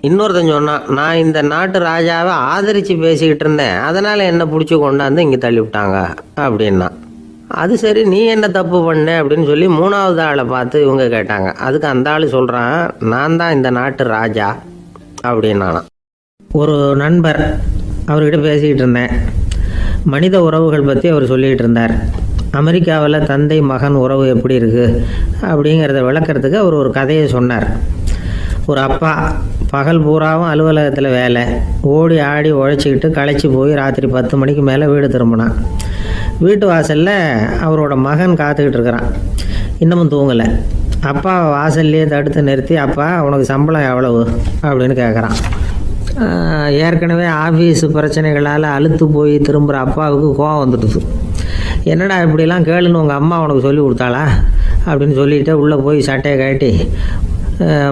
இன்னொருத்தன் சொன்னான், நான் இந்த நாட்டு ராஜாவை ஆதரித்து பேசிக்கிட்டு இருந்தேன், அதனால் என்னை பிடிச்சி கொண்டாந்து இங்கே தள்ளிவிட்டாங்க அப்படின்னா. அது சரி, நீ என்ன தப்பு பண்ண அப்படின்னு சொல்லி 3வது ஆளை பார்த்து இவங்க கேட்டாங்க. அதுக்கு அந்த ஆள் சொல்கிறான், நான் தான் இந்த நாட்டு ராஜா அப்படின்னானா. ஒரு நண்பர், அவர்கிட்ட பேசிக்கிட்டு இருந்தேன். மனித உறவுகள் பற்றி அவர் சொல்லிகிட்டு இருந்தார். அமெரிக்காவில் தந்தை மகன் உறவு எப்படி இருக்குது அப்படிங்கிறத விளக்கிறதுக்கு அவர் ஒரு கதையை சொன்னார். ஒரு அப்பா பகல் பூராவும் அலுவலகத்தில் வேலை, ஓடி ஆடி உழைச்சிக்கிட்டு களைச்சி போய் ராத்திரி 10 மணிக்கு மேலே வீடு திரும்பினான். வீட்டு வாசலில் அவரோட மகன் காத்துக்கிட்டு இருக்கிறான். இன்னமும் தூங்கலை. அப்பா வாசல்லையே தடுத்து நிறுத்தி, அப்பா உனக்கு சம்பளம் எவ்வளவு அப்படின்னு கேட்குறான். ஏற்கனவே ஆஃபீஸ் பிரச்சனைகளால் அலுத்து போய் திரும்புகிற அப்பாவுக்கு கோவம் வந்துடுது. என்னடா இப்படிலாம் கேளுன்னு உங்கள் அம்மா உனக்கு சொல்லி கொடுத்தாளா அப்படின்னு சொல்லிவிட்டு உள்ளே போய் சட்டையை கட்டி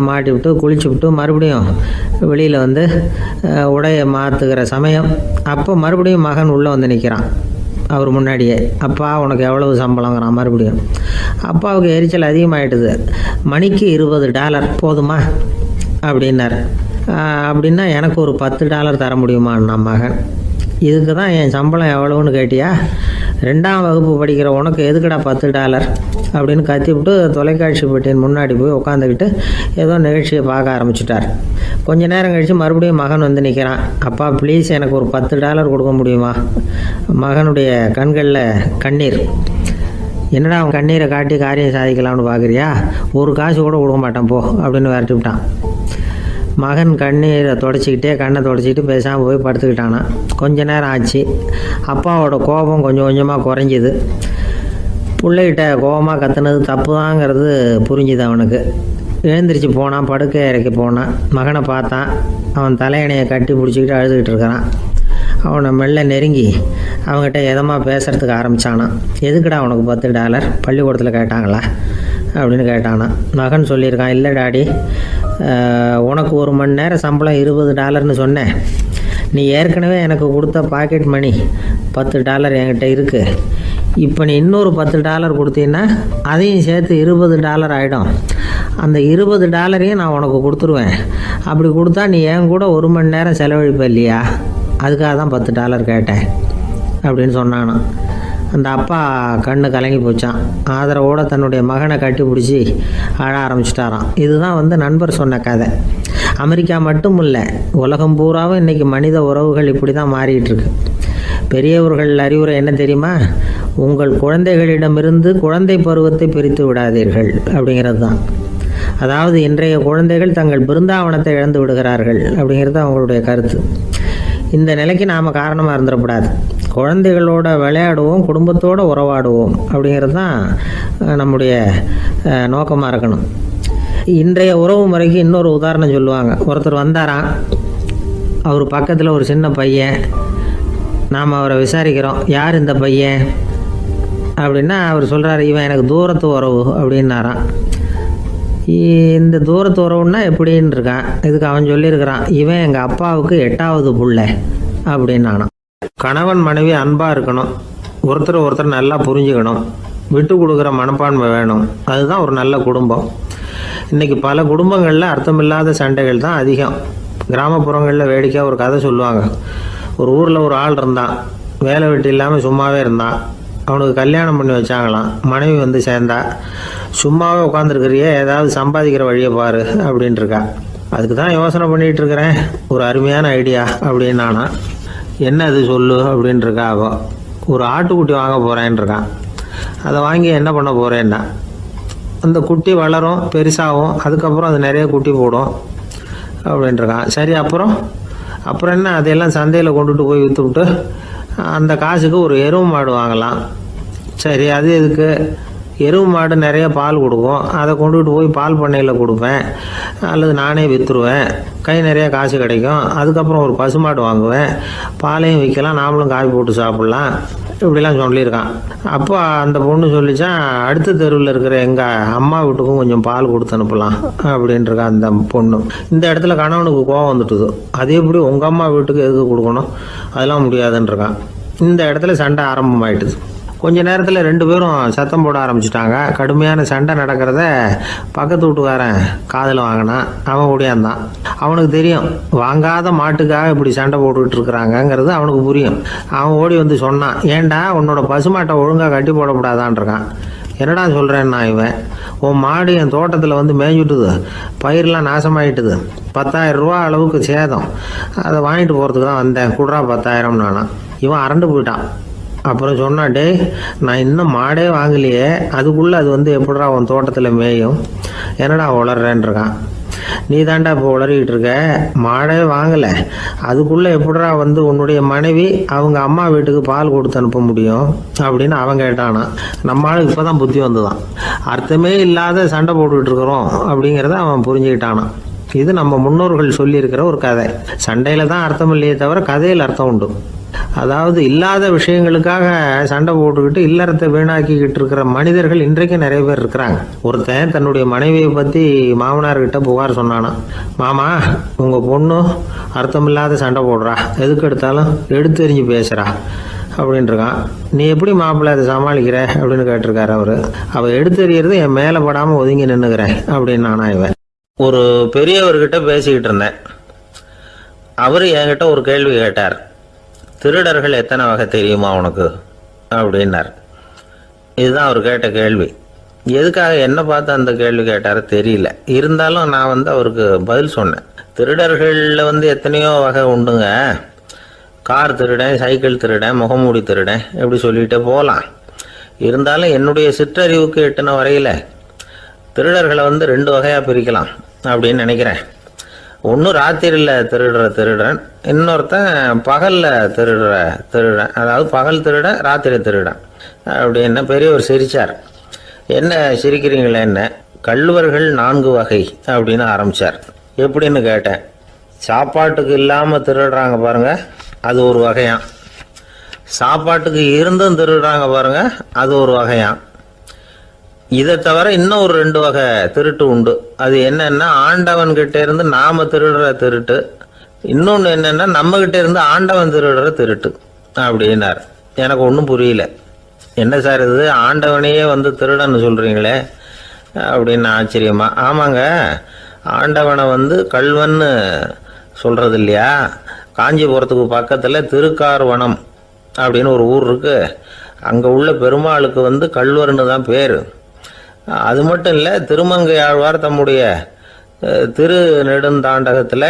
மாட்டி விட்டு குளிச்சு விட்டு மறுபடியும் வெளியில் வந்து உடையை மாற்றுகிற சமயம் அப்போ மறுபடியும் மகன் உள்ளே வந்து நிற்கிறான் அவர் முன்னாடியே. அப்பா உனக்கு எவ்வளவு சம்பளங்கிறான் மறுபடியும். அப்பாவுக்கு எரிச்சல் அதிகமாகிட்டுது. மணிக்கு $20 போதுமா அப்படின்னார். அப்படின்னா எனக்கு ஒரு $10 தர முடியுமான்னா மகன். இதுக்கு தான் என் சம்பளம் எவ்வளவுன்னு கேட்டியா? 2ஆம் வகுப்பு படிக்கிற உனக்கு எதுக்குடா $10 அப்படின்னு கத்திவிட்டு தொலைக்காட்சி பெட்டியின் முன்னாடி போய் உட்காந்துக்கிட்டு ஏதோ நிகழ்ச்சியை பார்க்க ஆரம்பிச்சிட்டார். கொஞ்ச நேரம் கழித்து மறுபடியும் மகன் வந்து நிற்கிறான். அப்பா ப்ளீஸ் எனக்கு ஒரு $10 கொடுக்க முடியுமா? மகனுடைய கண்களில் கண்ணீர். என்னடா அவன் கண்ணீரை காட்டி காரியம் சாதிக்கலாம்னு பார்க்குறியா? ஒரு காசு கூட கொடுக்க மாட்டான் போ அப்படின்னு விரட்டி விட்டான். மகன் கண்ணீரை தொடச்சிக்கிட்டே கண்ணை தொடச்சிக்கிட்டு பேசாமல் போய் படுத்துக்கிட்டானா. கொஞ்ச நேரம் ஆச்சு. அப்பாவோட கோபம் கொஞ்சம் கொஞ்சமாக குறைஞ்சிது. பிள்ளைகிட்ட கோபமாக கத்துனது தப்பு தாங்கிறது புரிஞ்சுது அவனுக்கு. எழுந்திரிச்சு போனான், படுக்கை இறக்கி போனான். மகனை பார்த்தான். அவன் தலையணையை கட்டி பிடிச்சிக்கிட்டு அழுதுகிட்டு இருக்கிறான். அவனை மெல்ல நெருங்கி அவங்ககிட்ட எதமாக பேசுகிறதுக்கு ஆரம்பித்தானான். எதுக்குடா அவனுக்கு $10 பள்ளிக்கூடத்தில் கேட்டாங்களா அப்படின்னு கேட்டானான். மகன் சொல்லியிருக்கான், இல்லை டாடி, உனக்கு 1 மணி நேரம் சம்பளம் $20ன்னு சொன்னேன். நீ ஏற்கனவே எனக்கு கொடுத்த பாக்கெட் மணி $10 என்கிட்ட இருக்குது. இப்போ நீ இன்னொரு $10 கொடுத்தீங்கன்னா அதையும் சேர்த்து $20 ஆகிடும். அந்த $20 நான் உனக்கு கொடுத்துருவேன். அப்படி கொடுத்தா நீ என் கூட 1 மணி நேரம் செலவழிப்ப இல்லையா? அதுக்காக தான் $10 கேட்டேன் அப்படின்னு சொன்னானோ. அந்த அப்பா கண்ணு கலங்கி போச்சான். ஆதரவோடு தன்னுடைய மகனை கட்டி பிடிச்சி அழ ஆரம்பிச்சிட்டாராம். இதுதான் நண்பர் சொன்ன கதை. அமெரிக்கா மட்டும் இல்லை, உலகம் பூராவும் இன்றைக்கி மனித உறவுகள் இப்படி தான் மாறிட்டு இருக்கு. பெரியவர்கள் அறிவுரை என்ன தெரியுமா? உங்கள் குழந்தைகளிடமிருந்து குழந்தை பருவத்தை பிரித்து விடாதீர்கள் அப்படிங்கிறது தான். அதாவது இன்றைய குழந்தைகள் தங்கள் பிருந்தாவனத்தை இழந்து விடுகிறார்கள் அப்படிங்கிறது அவங்களுடைய கருத்து. இந்த நிலைக்கு நாம் காரணமாக இருந்துடக்கூடாது. குழந்தைகளோட விளையாடுவோம், குடும்பத்தோடு உறவாடுவோம் அப்படிங்கிறது தான் நம்முடைய நோக்கமாக இருக்கணும். இன்றைய உறவு முறைக்கு இன்னொரு உதாரணம் சொல்லுவாங்க. ஒருத்தர் வந்தாராம். அவர் பக்கத்தில் ஒரு சின்ன பையன். நாம் அவரை விசாரிக்கிறோம், யார் இந்த பையன் அப்படின்னா அவர் சொல்கிறார், இவன் எனக்கு தூரத்து உறவு அப்படின்னாராம். இந்த தூரத்து உறவுன்னா எப்படின்னு இருக்கான். இதுக்கு அவன் சொல்லியிருக்கிறான், இவன் எங்கள் அப்பாவுக்கு 8வது புள்ளை அப்படின்னானான். கணவன் மனைவி அன்பாக இருக்கணும், ஒருத்தர் நல்லா புரிஞ்சுக்கணும், விட்டு கொடுக்குற மனப்பான்மை வேணும். அதுதான் ஒரு நல்ல குடும்பம். இன்றைக்கி பல குடும்பங்களில் அர்த்தமில்லாத சண்டைகள் தான் அதிகம். கிராமப்புறங்களில் வேடிக்கையாக ஒரு கதை சொல்லுவாங்க. ஒரு ஊரில் ஒரு ஆள் இருந்தான். வேலை வெட்டி இல்லாமல் சும்மாவே இருந்தான். அவனுக்கு கல்யாணம் பண்ணி வச்சாங்களாம். மனைவி வந்து சேர்ந்தா. சும்மாவே உட்காந்துருக்கிறியே, ஏதாவது சம்பாதிக்கிற வழியை பாரு அப்படின்ட்டு இருக்கா. அதுக்கு தான் யோசனை பண்ணிகிட்டு இருக்கிறேன், ஒரு அருமையான ஐடியா அப்படின்னு நானா. என்ன அது சொல்லு அப்படின்ட்டு இருக்கா. அவன் ஒரு ஆட்டுக்குட்டி வாங்க போகிறேன்னு இருக்கான். அதை வாங்கி என்ன பண்ண போகிறேன்னா, அந்த குட்டி வளரும், பெருசாகும், அதுக்கப்புறம் அது நிறைய குட்டி போடும் அப்படின்ட்டுருக்கான். சரி, அப்புறம் என்ன, அதையெல்லாம் சந்தையில் கொண்டுட்டு போய் விற்றுவிட்டு அந்த காசுக்கு ஒரு எருவு மாடு வாங்கலாம். சரி, அது எதுக்கு? எருவு மாடு நிறைய பால் கொடுக்கும், அதை கொண்டுகிட்டு போய் பால் பண்ணையில் கொடுப்பேன், அல்லது நானே விற்றுருவேன், கை நிறைய காசு கிடைக்கும். அதுக்கப்புறம் ஒரு பசுமாடு வாங்குவேன், பாலையும் விற்கலாம், நாமளும் காய் போட்டு சாப்பிட்லாம், இப்படிலாம் சொல்லியிருக்கான். அப்போ அந்த பொண்ணு சொல்லிச்சான், அடுத்த தெருவில் இருக்கிற எங்கள் அம்மா வீட்டுக்கும் கொஞ்சம் பால் கொடுத்து அனுப்பலாம் அப்படின்ட்டுருக்கா அந்த பொண்ணு. இந்த இடத்துல கணவனுக்கு கோவம் வந்துட்டுது. அது எப்படி உங்கள் அம்மா வீட்டுக்கு எதுக்கு கொடுக்கணும், அதெல்லாம் முடியாதுன்றிருக்கான். இந்த இடத்துல சண்டை ஆரம்பமாயிட்டுது. கொஞ்ச நேரத்தில் 2 பேரும் சத்தம் போட ஆரம்பிச்சிட்டாங்க. கடுமையான சண்டை நடக்கிறத பக்கத்து வீட்டுக்காரன் காதில் வாங்கினான். அவன் ஓடியாந்தான். அவனுக்கு தெரியும், வாங்காத மாட்டுக்காக இப்படி சண்டை போட்டுக்கிட்டு இருக்கிறாங்கங்கிறது அவனுக்கு புரியும். அவன் ஓடி வந்து சொன்னான், ஏண்டா உன்னோட பசுமாட்டை ஒழுங்காக கட்டி போடக்கூடாதான்னு இருக்கான். என்னடா சொல்கிறேன்னா, இவன் உன் மாடு என் தோட்டத்தில் வந்து மேய்ஞ்சுட்டுது, பயிரெலாம் நாசமாயிட்டுது, 10,000 ரூபா அளவுக்கு சேதம், அதை வாங்கிட்டு போகிறதுக்கு தான் வந்தேன், குடுறா 10,000 நானா. இவன் அரண்டு போயிட்டான். அப்புறம் சொன்னான், டே நான் இன்னும் மாடே வாங்கலையே, அதுக்குள்ளே அது வந்து எப்படிடா உன் தோட்டத்தில் மேயும், என்னடா வளர்றேன்ருக்கான். நீ தாண்டா இப்போ உளறிக்கிட்டு இருக்க, மாடே வாங்கல, அதுக்குள்ள எப்படிடா வந்து உன்னுடைய மனைவி அவங்க அம்மா வீட்டுக்கு பால் கொடுத்து அனுப்ப முடியும் அப்படின்னு அவன் கேட்டானா. நம்ம ஆளுக்கு இப்பதான் புத்தி வந்துதான், அர்த்தமே இல்லாத சண்டை போட்டுக்கிட்டு இருக்கிறோம் அப்படிங்கிறத அவன் புரிஞ்சுக்கிட்டானான். இது நம்ம முன்னோர்கள் சொல்லியிருக்கிற ஒரு கதை. சண்டையில தான் அர்த்தம் இல்லையே தவிர கதையில் அர்த்தம் உண்டு. அதாவது இல்லாத விஷயங்களுக்காக சண்டை போட்டுக்கிட்டு இல்லறத்தை வீணாக்கிக்கிட்டு இருக்கிற மனிதர்கள் இன்றைக்கு நிறைய பேர் இருக்கிறாங்க. ஒருத்தன் தன்னுடைய மனைவியை பத்தி மாமனார்கிட்ட புகார் சொன்னானா, மாமா உங்க பொண்ணு அர்த்தமில்லாத சண்டை போடுறா, எதுக்கு எடுத்தாலும் எடுத்தெறிஞ்சு பேசுறா அப்படின்னு இருக்கான். நீ எப்படி மாப்பிள்ளை அதை சமாளிக்கிற அப்படின்னு கேட்டிருக்காரு அவரு. அவ எடுத்தெறியறது என் மேல படாம ஒதுங்கி நின்னுக்கிறேன் அப்படின்னு நானா இவன். ஒரு பெரியவர்கிட்ட பேசிக்கிட்டு இருந்தேன். அவரு என்கிட்ட ஒரு கேள்வி கேட்டார். திருடர்கள் எத்தனை வகை தெரியுமா உனக்கு அப்படின்னார். இதுதான் அவர் கேட்ட கேள்வி. எதுக்காக என்ன பார்த்து அந்த கேள்வி கேட்டாரு தெரியல. இருந்தாலும் நான் வந்து அவருக்கு பதில் சொன்னேன். திருடர்கள்ல எத்தனையோ வகை உண்டுங்க. கார் திருடன், சைக்கிள் திருடன், முகமூடி திருடன், எப்படி சொல்லிட்டே போகலாம். இருந்தாலும் என்னுடைய சிற்றறிவுக்கு எட்டின வரையில திருடர்களை 2 வகையாக பிரிக்கலாம் அப்படின்னு நினைக்கிறேன். ஒன்று ராத்திரியில் திருடுற திருடன், இன்னொருத்தன் பகலில் திருடுற திருடன். அதாவது பகல் திருடன், ராத்திரி திருடன் அப்படின்னு பெரியவர் சிரிச்சார். என்ன சிரிக்கிறீங்களே, என்ன கள்வர்கள் 4 வகை அப்படின்னு ஆரம்பித்தார். எப்படின்னு கேட்டேன். சாப்பாட்டுக்கு இல்லாமல் திருடுறாங்க பாருங்க, அது ஒரு வகையான். சாப்பாட்டுக்கு இருந்தும் திருடுறாங்க பாருங்க, அது ஒரு வகையான். இதை தவிர இன்னும் ஒரு 2 வகை திருட்டு உண்டு. அது என்னன்னா, ஆண்டவன் கிட்ட இருந்து நாம திருடுற திருட்டு, இன்னொன்னு என்னன்னா நம்ம கிட்ட இருந்து ஆண்டவன் திருடுற திருட்டு அப்படின்னார். எனக்கு ஒன்றும் புரியல. என்ன சார் இது, ஆண்டவனையே திருடன்னு சொல்றீங்களே அப்படின்னு ஆச்சரியமா. ஆமாங்க, ஆண்டவனை கல்வன்னு சொல்றது இல்லையா. காஞ்சிபுரத்துக்கு பக்கத்துல திருக்கார்வனம் அப்படின்னு ஒரு ஊர் இருக்கு. அங்க உள்ள பெருமாளுக்கு கல்வர்னு தான் பேரு. அது மட்டும் இல்லை, திருமங்கை ஆழ்வார் தம்முடைய திரு நெடுந்தாண்டகத்தில்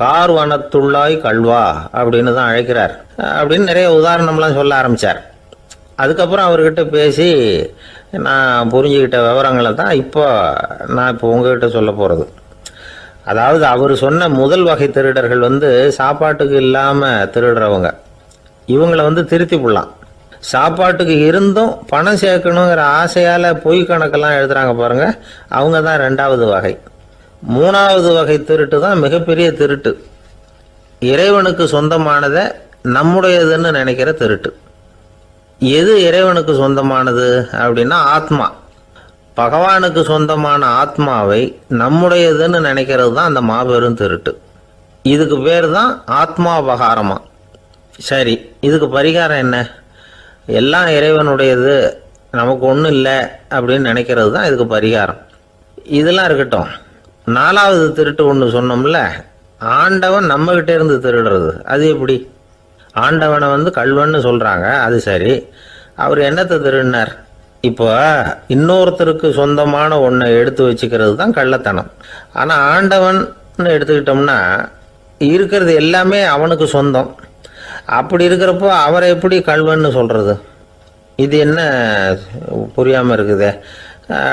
கார்வனத்துள்ளாய் கல்வா அப்படின்னு தான் அழைக்கிறார் அப்படின்னு நிறைய உதாரணம்லாம் சொல்ல ஆரம்பித்தார். அதுக்கப்புறம் அவர்கிட்ட பேசி நான் புரிஞ்சுக்கிட்ட விவரங்களை தான் நான் இப்போ உங்ககிட்ட சொல்ல போகிறது. அதாவது அவர் சொன்ன முதல் வகை திருடர்கள் சாப்பாட்டுக்கு இல்லாமல் திருடுறவங்க. இவங்களை திருத்தி விடலாம். சாப்பாட்டுக்கு இருந்தும் பணம் சேர்க்கணுங்கிற ஆசையால் பொய் கணக்கெல்லாம் எழுதுறாங்க பாருங்க, அவங்க தான் 2வது வகை. 3வது வகை திருட்டு தான் மிகப்பெரிய திருட்டு. இறைவனுக்கு சொந்தமானதை நம்முடையதுன்னு நினைக்கிற திருட்டு. எது இறைவனுக்கு சொந்தமானது அப்படின்னா ஆத்மா. பகவானுக்கு சொந்தமான ஆத்மாவை நம்முடையதுன்னு நினைக்கிறது தான் அந்த மாபெரும் திருட்டு. இதுக்கு பேர் தான் ஆத்மாபகாரமா. சரி, இதுக்கு பரிகாரம் என்ன? எல்லாம் இறைவனுடையது, நமக்கு ஒன்றும் இல்லை அப்படின்னு நினைக்கிறது தான் இதுக்கு பரிகாரம். இதெல்லாம் இருக்கட்டும். 4வது திருட்டு ஒன்று சொன்னோம்ல, ஆண்டவன் நம்மகிட்ட இருந்து திருடுறது. அது எப்படி? ஆண்டவனை கல்வன்னு சொல்றாங்க, அது சரி. அவர் என்னத்தை திருடினார்? இப்போ இன்னொருத்தருக்கு சொந்தமான ஒன்றை எடுத்து வச்சுக்கிறது தான் கள்ளத்தனம். ஆனால் ஆண்டவன் எடுத்துக்கிட்டோம்னா இருக்கிறது எல்லாமே அவனுக்கு சொந்தம். அப்படி இருக்கிறப்போ அவரை எப்படி கல்வன்னு சொல்றது? இது என்ன புரியாம இருக்குதே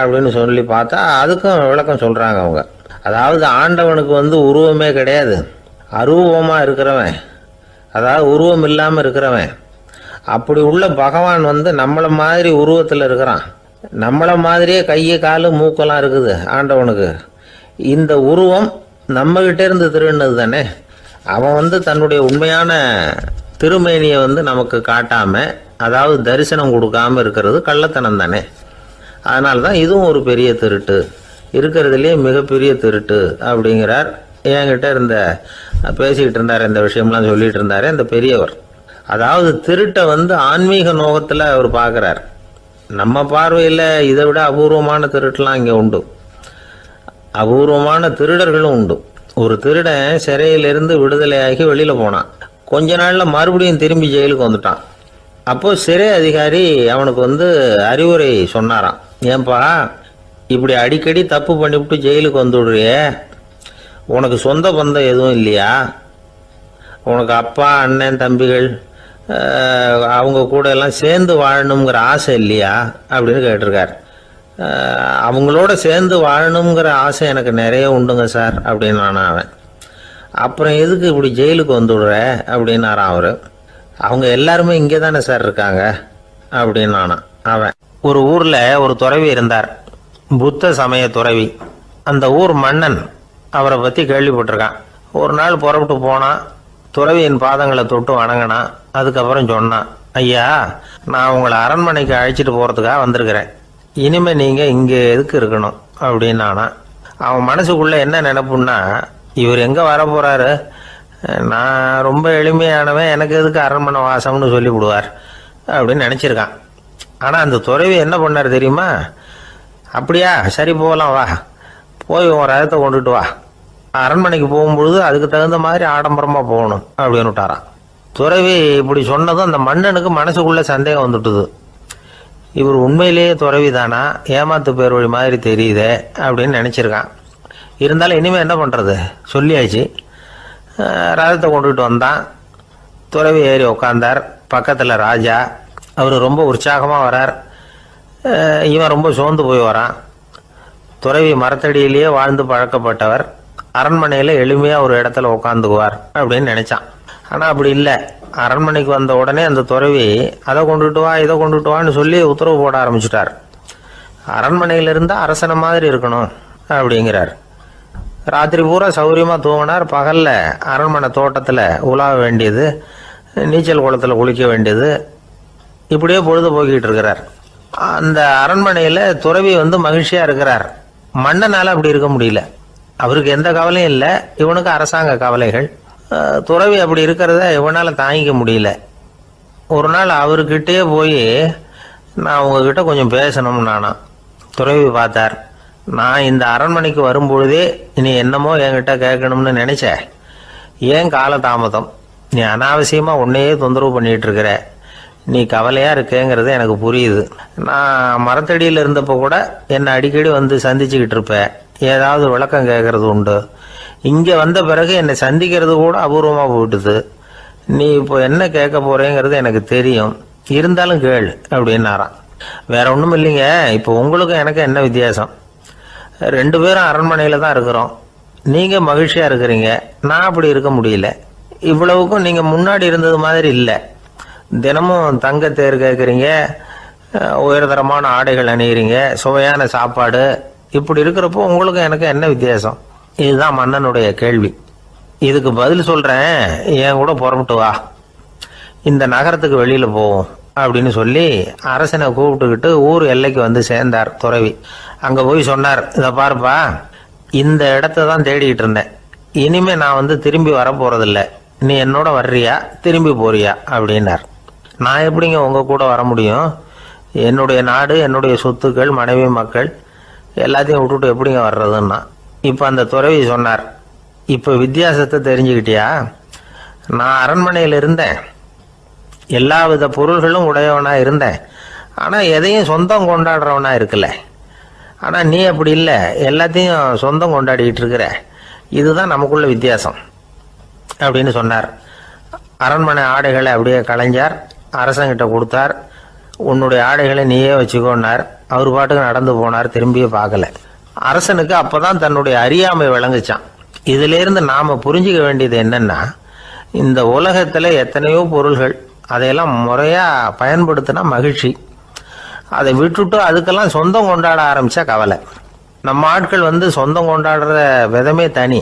அப்படின்னு சொல்லி பார்த்தா அதுக்கும் விளக்கம் சொல்றாங்க அவங்க. அதாவது ஆண்டவனுக்கு உருவமே கிடையாது, அரூபமா இருக்கிறவன், அதாவது உருவம் இல்லாம இருக்கிறவன். அப்படி உள்ள பகவான் நம்மள மாதிரி உருவத்தில் இருக்கிறான். நம்மள மாதிரியே கையை காலு மூக்கெல்லாம் இருக்குது ஆண்டவனுக்கு. இந்த உருவம் நம்ம கிட்ட இருந்து திருடினது தானே. அவன் தன்னுடைய உண்மையான திருமேனியை நமக்கு காட்டாம, அதாவது தரிசனம் கொடுக்காம இருக்கிறது கள்ளத்தனம் தானே. அதனால தான் இதுவும் ஒரு பெரிய திருட்டு, இருக்கிறதுலேயே மிகப்பெரிய திருட்டு அப்படிங்கிறார். என்கிட்ட பேசிக்கிட்டு இருந்தார், இந்த விஷயம்லாம் சொல்லிட்டு இருந்தாரு அந்த பெரியவர். அதாவது திருட்டை ஆன்மீக நோகத்தில் அவர் பார்க்குறார். நம்ம பார்வையில் இதை விட அபூர்வமான திருட்டுலாம் இங்கே உண்டு. அபூர்வமான திருடர்களும் உண்டு. ஒரு திருடன் சிறையிலிருந்து விடுதலையாகி வெளியில போனான். கொஞ்ச நாள்ல மறுபடியும் திரும்பி ஜெயிலுக்கு வந்துட்டான். அப்போ சிறை அதிகாரி அவனுக்கு அறிவுரை சொன்னாராம். ஏன்பா இப்படி அடிக்கடி தப்பு பண்ணிவிட்டு ஜெயிலுக்கு வந்துடுறிய, உனக்கு சொந்த பந்தம் எதுவும் இல்லையா? உனக்கு அப்பா, அண்ணன், தம்பிகள் அவங்க கூட எல்லாம் சேர்ந்து வாழணுங்கிற ஆசை இல்லையா அப்படின்னு கேட்டிருக்காரு. அவங்களோட சேர்ந்து வாழணுங்கிற ஆசை எனக்கு நிறைய உண்டுங்க சார் அப்படின்னு அவன். அப்புறம் எதுக்கு இப்படி ஜெயிலுக்கு வந்துடுற அப்படின்னாரான் அவர். அவங்க எல்லாருமே இங்கே தானே சார் இருக்காங்க அப்படின்னு அவன். ஒரு ஊரில் ஒரு துறவி இருந்தார், புத்த சமய துறவி. அந்த ஊர் மன்னன் அவரை பற்றி கேள்விப்பட்டிருக்கான். ஒரு நாள் புறப்பட்டு போனான், துறவியின் பாதங்களை தொட்டு வணங்கினான். அதுக்கப்புறம் சொன்னான், ஐயா, நான் உங்களை அரண்மனைக்கு அழைச்சிட்டு போகிறதுக்காக வந்திருக்கிறேன். இனிமே நீங்கள் இங்கே எதுக்கு இருக்கணும் அப்படின்னு அவன் மனசுக்குள்ளே என்ன நினைப்புன்னா, இவர் எங்கே வர போகிறாரு, நான் ரொம்ப எளிமையானவன், எனக்கு எதுக்கு அரண்மனை வாசம்னு சொல்லிவிடுவார் அப்படின்னு நினச்சிருக்கான். ஆனால் அந்த துறவி என்ன பண்ணார் தெரியுமா? அப்படியா, சரி போகலாம், வா, போய் உன் ரதத்தை கொண்டுட்டு வா, அரண்மனைக்கு போகும்பொழுது அதுக்கு தகுந்த மாதிரி ஆடம்பரமாக போகணும் அப்படின்னு விட்டாரான். துறவி இப்படி சொன்னதும் அந்த மன்னனுக்கு மனசுக்குள்ள சந்தேகம் வந்துட்டுது. இவர் உண்மையிலேயே துறவி தானா, ஏமாத்து பேர் வழி மாதிரி தெரியுதே அப்படின்னு நினச்சிருக்கான். இருந்தாலும் இனிமேல் என்ன பண்ணுறது, சொல்லியாச்சு. ரதத்தை கொண்டுட்டு வந்தான். துறவி ஏறி உக்காந்தார். பக்கத்தில் ராஜா. அவர் ரொம்ப உற்சாகமாக வரார். இவன் ரொம்ப சோர்ந்து போய் வரான். துறவி மரத்தடியிலேயே வாழ்ந்து பழக்கப்பட்டவர், அரண்மனையில் எளிமையாக ஒரு இடத்துல உட்காந்துக்குவார் அப்படின்னு நினச்சான். ஆனால் அப்படி இல்லை. அரண்மனைக்கு வந்த உடனே அந்த துறவி அதை கொண்டுட்டு வா, இதை கொண்டுட்டு வான்னு சொல்லி உத்தரவு போட ஆரம்பிச்சிட்டார். அரண்மனையில் இருந்தால் அரசனை மாதிரி இருக்கணும் அப்படிங்கிறார். ராத்திரி பூரா சௌரியமாக தூங்கினார். பகலில் அரண்மனை தோட்டத்தில் உலாவ வேண்டியது, நீச்சல் குளத்தில் குளிக்க வேண்டியது, இப்படியே பொழுது போக்கிட்டு இருக்கிறார். அந்த அரண்மனையில் துறவி மகிழ்ச்சியாக இருக்கிறார். மன்னனால் அப்படி இருக்க முடியல. அவருக்கு எந்த கவலையும் இல்லை, இவனுக்கு அரசாங்க கவலைகள். துறவி அப்படி இருக்கிறத இவனால் தாங்கிக்க முடியல. ஒரு நாள் அவர்கிட்டே போய், நான் உங்ககிட்ட கொஞ்சம் பேசணும்னு துறவி பார்த்தார். நான் இந்த அரண்மனைக்கு வரும்பொழுதே நீ என்னமோ என்கிட்ட கேட்கணும்னு நினைச்ச, ஏன் காலதாமதம்? நீ அனாவசியமாக உன்னையே தொந்தரவு பண்ணிட்டு இருக்கிற, நீ கவலையாக இருக்கேங்கிறது எனக்கு புரியுது. நான் மரத்தடியில் இருந்தப்போ கூட என்னை அடிக்கடி சந்திச்சுக்கிட்டு இருப்பேன், ஏதாவது விளக்கம் கேட்கறது உண்டு. இங்கே வந்த பிறகு என்னை சந்திக்கிறது கூட அபூர்வமாக போயிட்டுது. நீ இப்போ என்ன கேட்க போறேங்கிறது எனக்கு தெரியும், இருந்தாலும் கேள் அப்படின்னாராம். வேற ஒன்றும் இல்லைங்க, இப்போ உங்களுக்கும் எனக்கு என்ன வித்தியாசம்? 2 பேரும் அரண்மனையில் தான் இருக்கிறோம். நீங்கள் மகிழ்ச்சியாக இருக்கிறீங்க, நான் அப்படி இருக்க முடியல. இவ்வளவுக்கும் நீங்கள் முன்னாடி இருந்தது மாதிரி இல்லை. தினமும் தங்க தேர் கேட்குறீங்க, உயர்தரமான ஆடைகள் அணிகிறீங்க, சுவையான சாப்பாடு. இப்படி இருக்கிறப்போ உங்களுக்கும் எனக்கு என்ன வித்தியாசம்? இதுதான் மன்னனுடைய கேள்வி. இதுக்கு பதில் சொல்கிறேன், என் கூட புறப்பட்டு வா, இந்த நகரத்துக்கு வெளியில் போவோம் அப்படின்னு சொல்லி அரசனை கூப்பிட்டுக்கிட்டு ஊர் எல்லைக்கு சேர்ந்தார் துறவி. அங்கே போய் சொன்னார், இதை பாருப்பா, இந்த இடத்த தான் தேடிக்கிட்டு இருந்தேன். இனிமே நான் திரும்பி வரப்போறதில்லை. நீ என்னோட வர்றியா, திரும்பி போறியா அப்படின்னார். நான் எப்படிங்க உங்கள் கூட வர முடியும்? என்னுடைய நாடு, என்னுடைய சொத்துக்கள், மனைவி, மக்கள் எல்லாத்தையும் விட்டுட்டு எப்படிங்க வர்றதுன்னா. இப்போ அந்த துறவி சொன்னார், இப்போ வித்தியாசத்தை தெரிஞ்சுக்கிட்டியா? நான் அரண்மனையில் இருந்தேன், எல்லா வித பொருள்களும் உடையவனா இருந்தேன், ஆனால் எதையும் சொந்தம் கொண்டாடுறவனா இருக்கல. ஆனால் நீ அப்படி இல்லை, எல்லாத்தையும் சொந்தம் கொண்டாடிக்கிட்டு இருக்கிற. இதுதான் நமக்குள்ள வித்தியாசம் அப்படின்னு சொன்னார். அரண்மனை ஆடைகளை அப்படியே களைஞ்சார், அரசங்கிட்ட கொடுத்தார். உன்னுடைய ஆடைகளை நீயே வச்சுக்கோன்னார். அவர் பாட்டுக்கு நடந்து போனார், திரும்பியே பார்க்கல. அரசனுக்கு அப்பதான் தன்னுடைய அறியாமை விளங்குச்சான். இதுல இருந்து நாம புரிஞ்சுக்க வேண்டியது என்னன்னா, இந்த உலகத்துல எத்தனையோ பொருள்கள், அதையெல்லாம் முறையா பயன்படுத்தினா மகிழ்ச்சி. அதை விட்டுட்டு அதுக்கெல்லாம் சொந்தம் கொண்டாட ஆரம்பிச்சா கவலை. நம்ம ஆட்கள் சொந்தம் கொண்டாடுற விதமே தனி.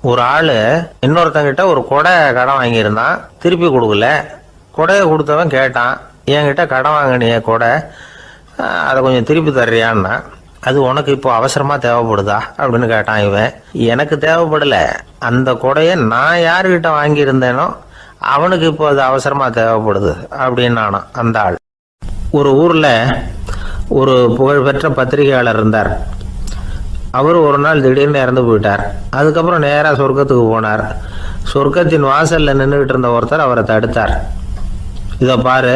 ஒரு ஆளு இன்னொருத்தங்கிட்ட ஒரு கொடை கடன் வாங்கியிருந்தான், திருப்பி கொடுக்கல. கொடையை கொடுத்தவன் கேட்டான், என்கிட்ட கடன் வாங்கினிய கொடை, அதை கொஞ்சம் திருப்பி தர்றியான்னா. அது உனக்கு இப்போ அவசரமா தேவைப்படுதா அப்படின்னு கேட்டான் இவன். எனக்கு தேவைப்படல, அந்த கொடையை நான் யாருக்கிட்ட வாங்கியிருந்தேனோ அவனுக்கு இப்போ அது அவசரமா தேவைப்படுது அப்படின்னு அந்த ஆள். ஒரு ஊர்ல ஒரு புகழ்பெற்ற பத்திரிகையாளர் இருந்தார். அவர் ஒரு நாள் திடீர்னு இறந்து போயிட்டார். அதுக்கப்புறம் நேராக சொர்க்கத்துக்கு போனார். சொர்க்கத்தின் வாசல்ல நின்றுகிட்டு இருந்த ஒருத்தர் அவரை தடுத்தார். இதை பாரு,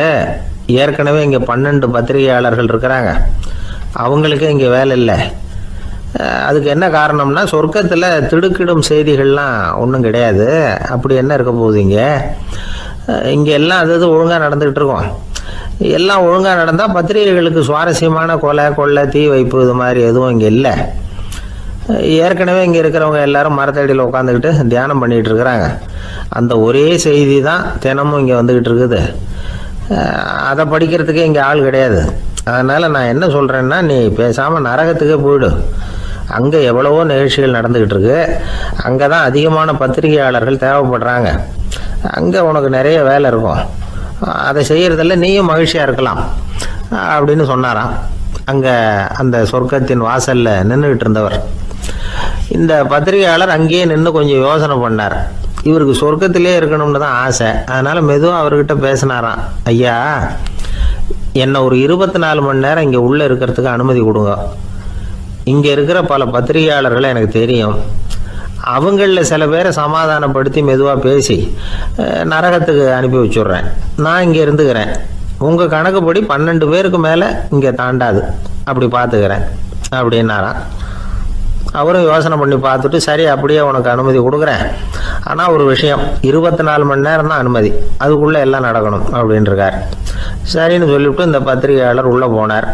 ஏற்கனவே இங்கே 12 பத்திரிகையாளர்கள் இருக்கிறாங்க, அவங்களுக்கே இங்கே வேலை இல்லை. அதுக்கு என்ன காரணம்னா, சொர்க்கத்தில் திடுக்கிடும் செய்திகள்லாம் ஒன்றும் கிடையாது. அப்படி என்ன இருக்க போகுது? இங்கே எல்லாம் அது ஒழுங்காக நடந்துகிட்டு இருக்கோம். எல்லாம் ஒழுங்காக நடந்தால் பத்திரிகைகளுக்கு சுவாரஸ்யமான கொலை கொள்ளை தீ வைப்பு இது மாதிரி எதுவும் இங்கே இல்லை. ஏற்கனவே இங்கே இருக்கிறவங்க எல்லாரும் மரத்தடியில் உட்காந்துக்கிட்டு தியானம் பண்ணிகிட்டு இருக்கிறாங்க. அந்த ஒரே செய்தி தான் தினமும் இங்கே வந்துக்கிட்டு இருக்குது. அதை படிக்கிறதுக்கே இங்கே ஆள் கிடையாது. அதனால் நான் என்ன சொல்கிறேன்னா, நீ பேசாமல் நரகத்துக்கே போயிடு. அங்கே எவ்வளவோ நிகழ்ச்சிகள் நடந்துக்கிட்டு இருக்கு. அங்கே தான் அதிகமான பத்திரிகையாளர்கள் தேவைப்படுறாங்க. அங்கே உனக்கு நிறைய வேலை இருக்கும். அதை செய்கிறதில்ல நீயும் மகிழ்ச்சியாக இருக்கலாம் அப்படின்னு சொன்னாராம். அங்கே அந்த சொர்க்கத்தின் வாசலில் நின்றுக்கிட்டு இருந்தவர். இந்த பத்திரிகையாளர் அங்கேயே நின்று கொஞ்சம் யோசனை பண்ணார். இவருக்கு சொர்க்கத்திலே இருக்கணும்னு தான் ஆசை. அதனால் மெதுவாக அவர்கிட்ட பேசினாராம். ஐயா, என்னை ஒரு 24 மணி நேரம் இங்கே உள்ளே இருக்கிறதுக்கு அனுமதி கொடுங்க. இங்கே இருக்கிற பல பத்திரிகையாளர்களை எனக்கு தெரியும். அவங்களில் சில பேரை சமாதானப்படுத்தி மெதுவாக பேசி நரகத்துக்கு அனுப்பி வச்சுட்றேன். நான் இங்கே இருந்துக்கிறேன். உங்கள் கணக்குப்படி 12 பேருக்கு மேலே இங்கே தாண்டாது. அப்படி பார்த்துக்கிறேன் அப்படின்னாராம். அவரும் யோசனை பண்ணி பார்த்துட்டு, சரி அப்படியே உனக்கு அனுமதி கொடுக்குறேன். ஆனால் ஒரு விஷயம், 24 மணி நேரம் தான் அனுமதி, அதுக்குள்ளே எல்லாம் நடக்கணும் அப்படின்ட்டுருக்கார். சரின்னு சொல்லிவிட்டு இந்த பத்திரிகையாளர் உள்ளே போனார்.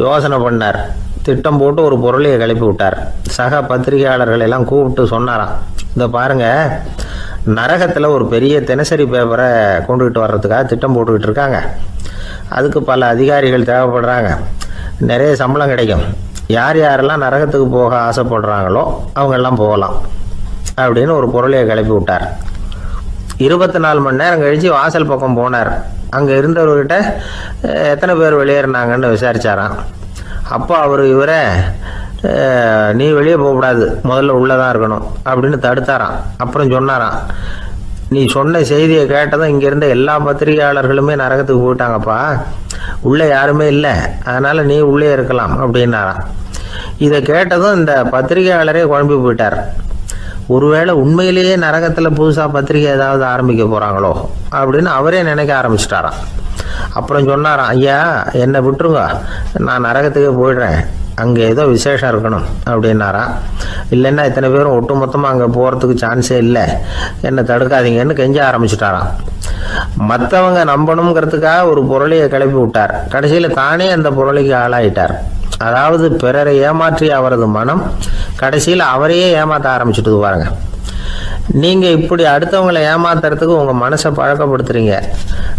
யோசனை பண்ணார். திட்டம் போட்டு ஒரு பொருளையை கிளப்பி விட்டார். சக பத்திரிகையாளர்கள் எல்லாம் கூப்பிட்டு சொன்னாராம், இதை பாருங்கள், நரகத்தில் ஒரு பெரிய தினசரி பேப்பரை கொண்டுகிட்டு வர்றதுக்காக திட்டம் போட்டுக்கிட்டு இருக்காங்க. அதுக்கு பல அதிகாரிகள் தேவைப்படுறாங்க. நிறைய சம்பளம் கிடைக்கும். யார் யாரெல்லாம் நரகத்துக்கு போக ஆசைப்படுறாங்களோ அவங்கெல்லாம் போகலாம் அப்படின்னு ஒரு பொருளையை கிளப்பி விட்டார். 24 மணி நேரம் கழித்து வாசல் பக்கம் போனார். அங்கே இருந்தவர்கிட்ட எத்தனை பேர் வெளியேறினாங்கன்னு விசாரிச்சாராம். அப்போ அவர் இவரை, நீ வெளியே போகக்கூடாது, முதல்ல உள்ளே தான் இருக்கணும் அப்படின்னு தடுத்தாராம். அப்புறம் சொன்னாராம், நீ சொன்ன செய்தியை கேட்டதும் இங்கே இருந்த எல்லா பத்திரிகையாளர்களுமே நரகத்துக்கு போயிட்டாங்கப்பா, உள்ளே யாருமே இல்லை, அதனால் நீ உள்ளே இருக்கலாம் அப்படின்னாராம். இதை கேட்டதும் இந்த பத்திரிகையாளரே குழம்பி போயிட்டார். ஒருவேளை உண்மையிலேயே நரகத்தில் புதுசாக பத்திரிகை ஏதாவது ஆரம்பிக்க போகிறாங்களோ அப்படின்னு அவரே நினைக்க ஆரம்பிச்சிட்டாராம். அப்புறம் சொன்னாராம், ஐயா என்னை விட்டுருங்க, நான் நரகத்துக்கே போயிடுறேன், அங்கே ஏதோ விசேஷம் இருக்கணும் அப்படின்னாராம். இல்லைன்னா இத்தனை பேரும் ஒட்டு மொத்தமாக அங்கே போகிறதுக்கு சான்ஸே இல்லை, என்னை தடுக்காதீங்கன்னு கெஞ்ச ஆரம்பிச்சிட்டாராம். மற்றவங்க நம்பணுங்கிறதுக்காக ஒரு பொருளையை கிளப்பி விட்டார். கடைசியில் தானே அந்த பொருளைக்கு ஆளாயிட்டார். அதாவது பிறரை ஏமாற்றிய அவரது மனம் கடைசியில் அவரையே ஏமாற்ற ஆரம்பிச்சுட்டு பாருங்க. நீங்கள் இப்படி அடுத்தவங்களை ஏமாத்துறதுக்கு உங்கள் மனசை பழக்கப்படுத்துறீங்க,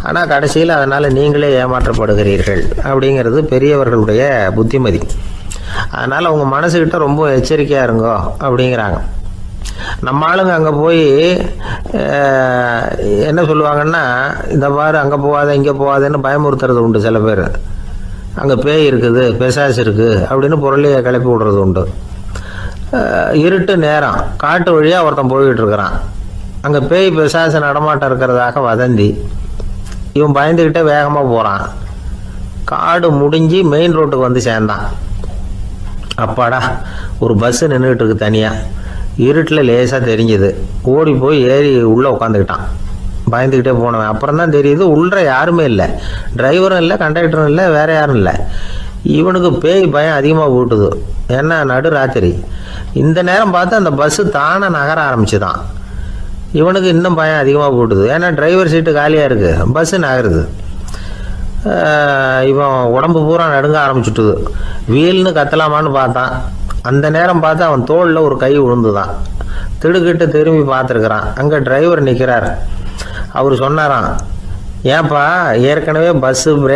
ஆனால் கடைசியில் அதனால் நீங்களே ஏமாற்றப்படுகிறீர்கள் அப்படிங்கிறது பெரியவர்களுடைய புத்திமதி. அதனால் உங்கள் மனசுக்கிட்ட ரொம்ப எச்சரிக்கையாக இருங்கோ அப்படிங்கிறாங்க. நம்ம ஆளுங்க அங்கே போய் என்ன சொல்லுவாங்கன்னா, இந்த மாதிரி அங்கே போகாத இங்கே போகாதேன்னு பயமுறுத்துறது உண்டு. சில பேர் அங்கே பேய் இருக்குது, பிசாசு இருக்குது அப்படின்னு பொருளையை கிளப்பி விடுறது உண்டு. இருட்டு நேரம் காட்டு வழியாக ஒருத்தன் போய்கிட்டு இருக்கிறான். அங்கே பேய் பிசாசு நடமாட்டம் இருக்கிறதாக வதந்தி. இவன் பயந்துக்கிட்டே வேகமாக போகிறான். காடு முடிஞ்சு மெயின் ரோட்டுக்கு வந்து சேர்ந்தான். அப்பாடா, ஒரு பஸ்ஸு நின்றுக்கிட்டு இருக்கு தனியாக. இருட்டில் லேசாக தெரிஞ்சுது. ஓடி போய் ஏறி உள்ளே உட்காந்துக்கிட்டான். பயந்துக்கிட்டே போனவன் அப்புறம் தான் தெரியுது உள்ள யாருமே இல்லை, டிரைவரும் இல்லை, கண்டக்டரும் இல்லை, வேற யாரும் இல்லை. இவனுக்கு பேய் பயம் அதிகமாக போட்டுது. ஏன்னா நடு ராத்திரி. இந்த நேரம் பார்த்து அந்த பஸ்ஸு தானே நகர ஆரம்பிச்சுதான். இவனுக்கு இன்னும் பயம் அதிகமாக போட்டுது. ஏன்னா டிரைவர் சீட்டு காலியாக இருக்குது, பஸ்ஸு நகருது. இவன் உடம்பு பூரா நடுங்க ஆரம்பிச்சுட்டுது. வீல்னு கத்தலாமான்னு பார்த்தான். அந்த நேரம் பார்த்து அவன் தோளில் ஒரு கை விழுந்துதான். திடுக்கிட்டு திரும்பி பார்த்துருக்குறான். அங்கே டிரைவர் நிற்கிறார். அவர் சொன்னாராம், ஏன்பா ஏற்கனவே பஸ்ஸு பிரேக்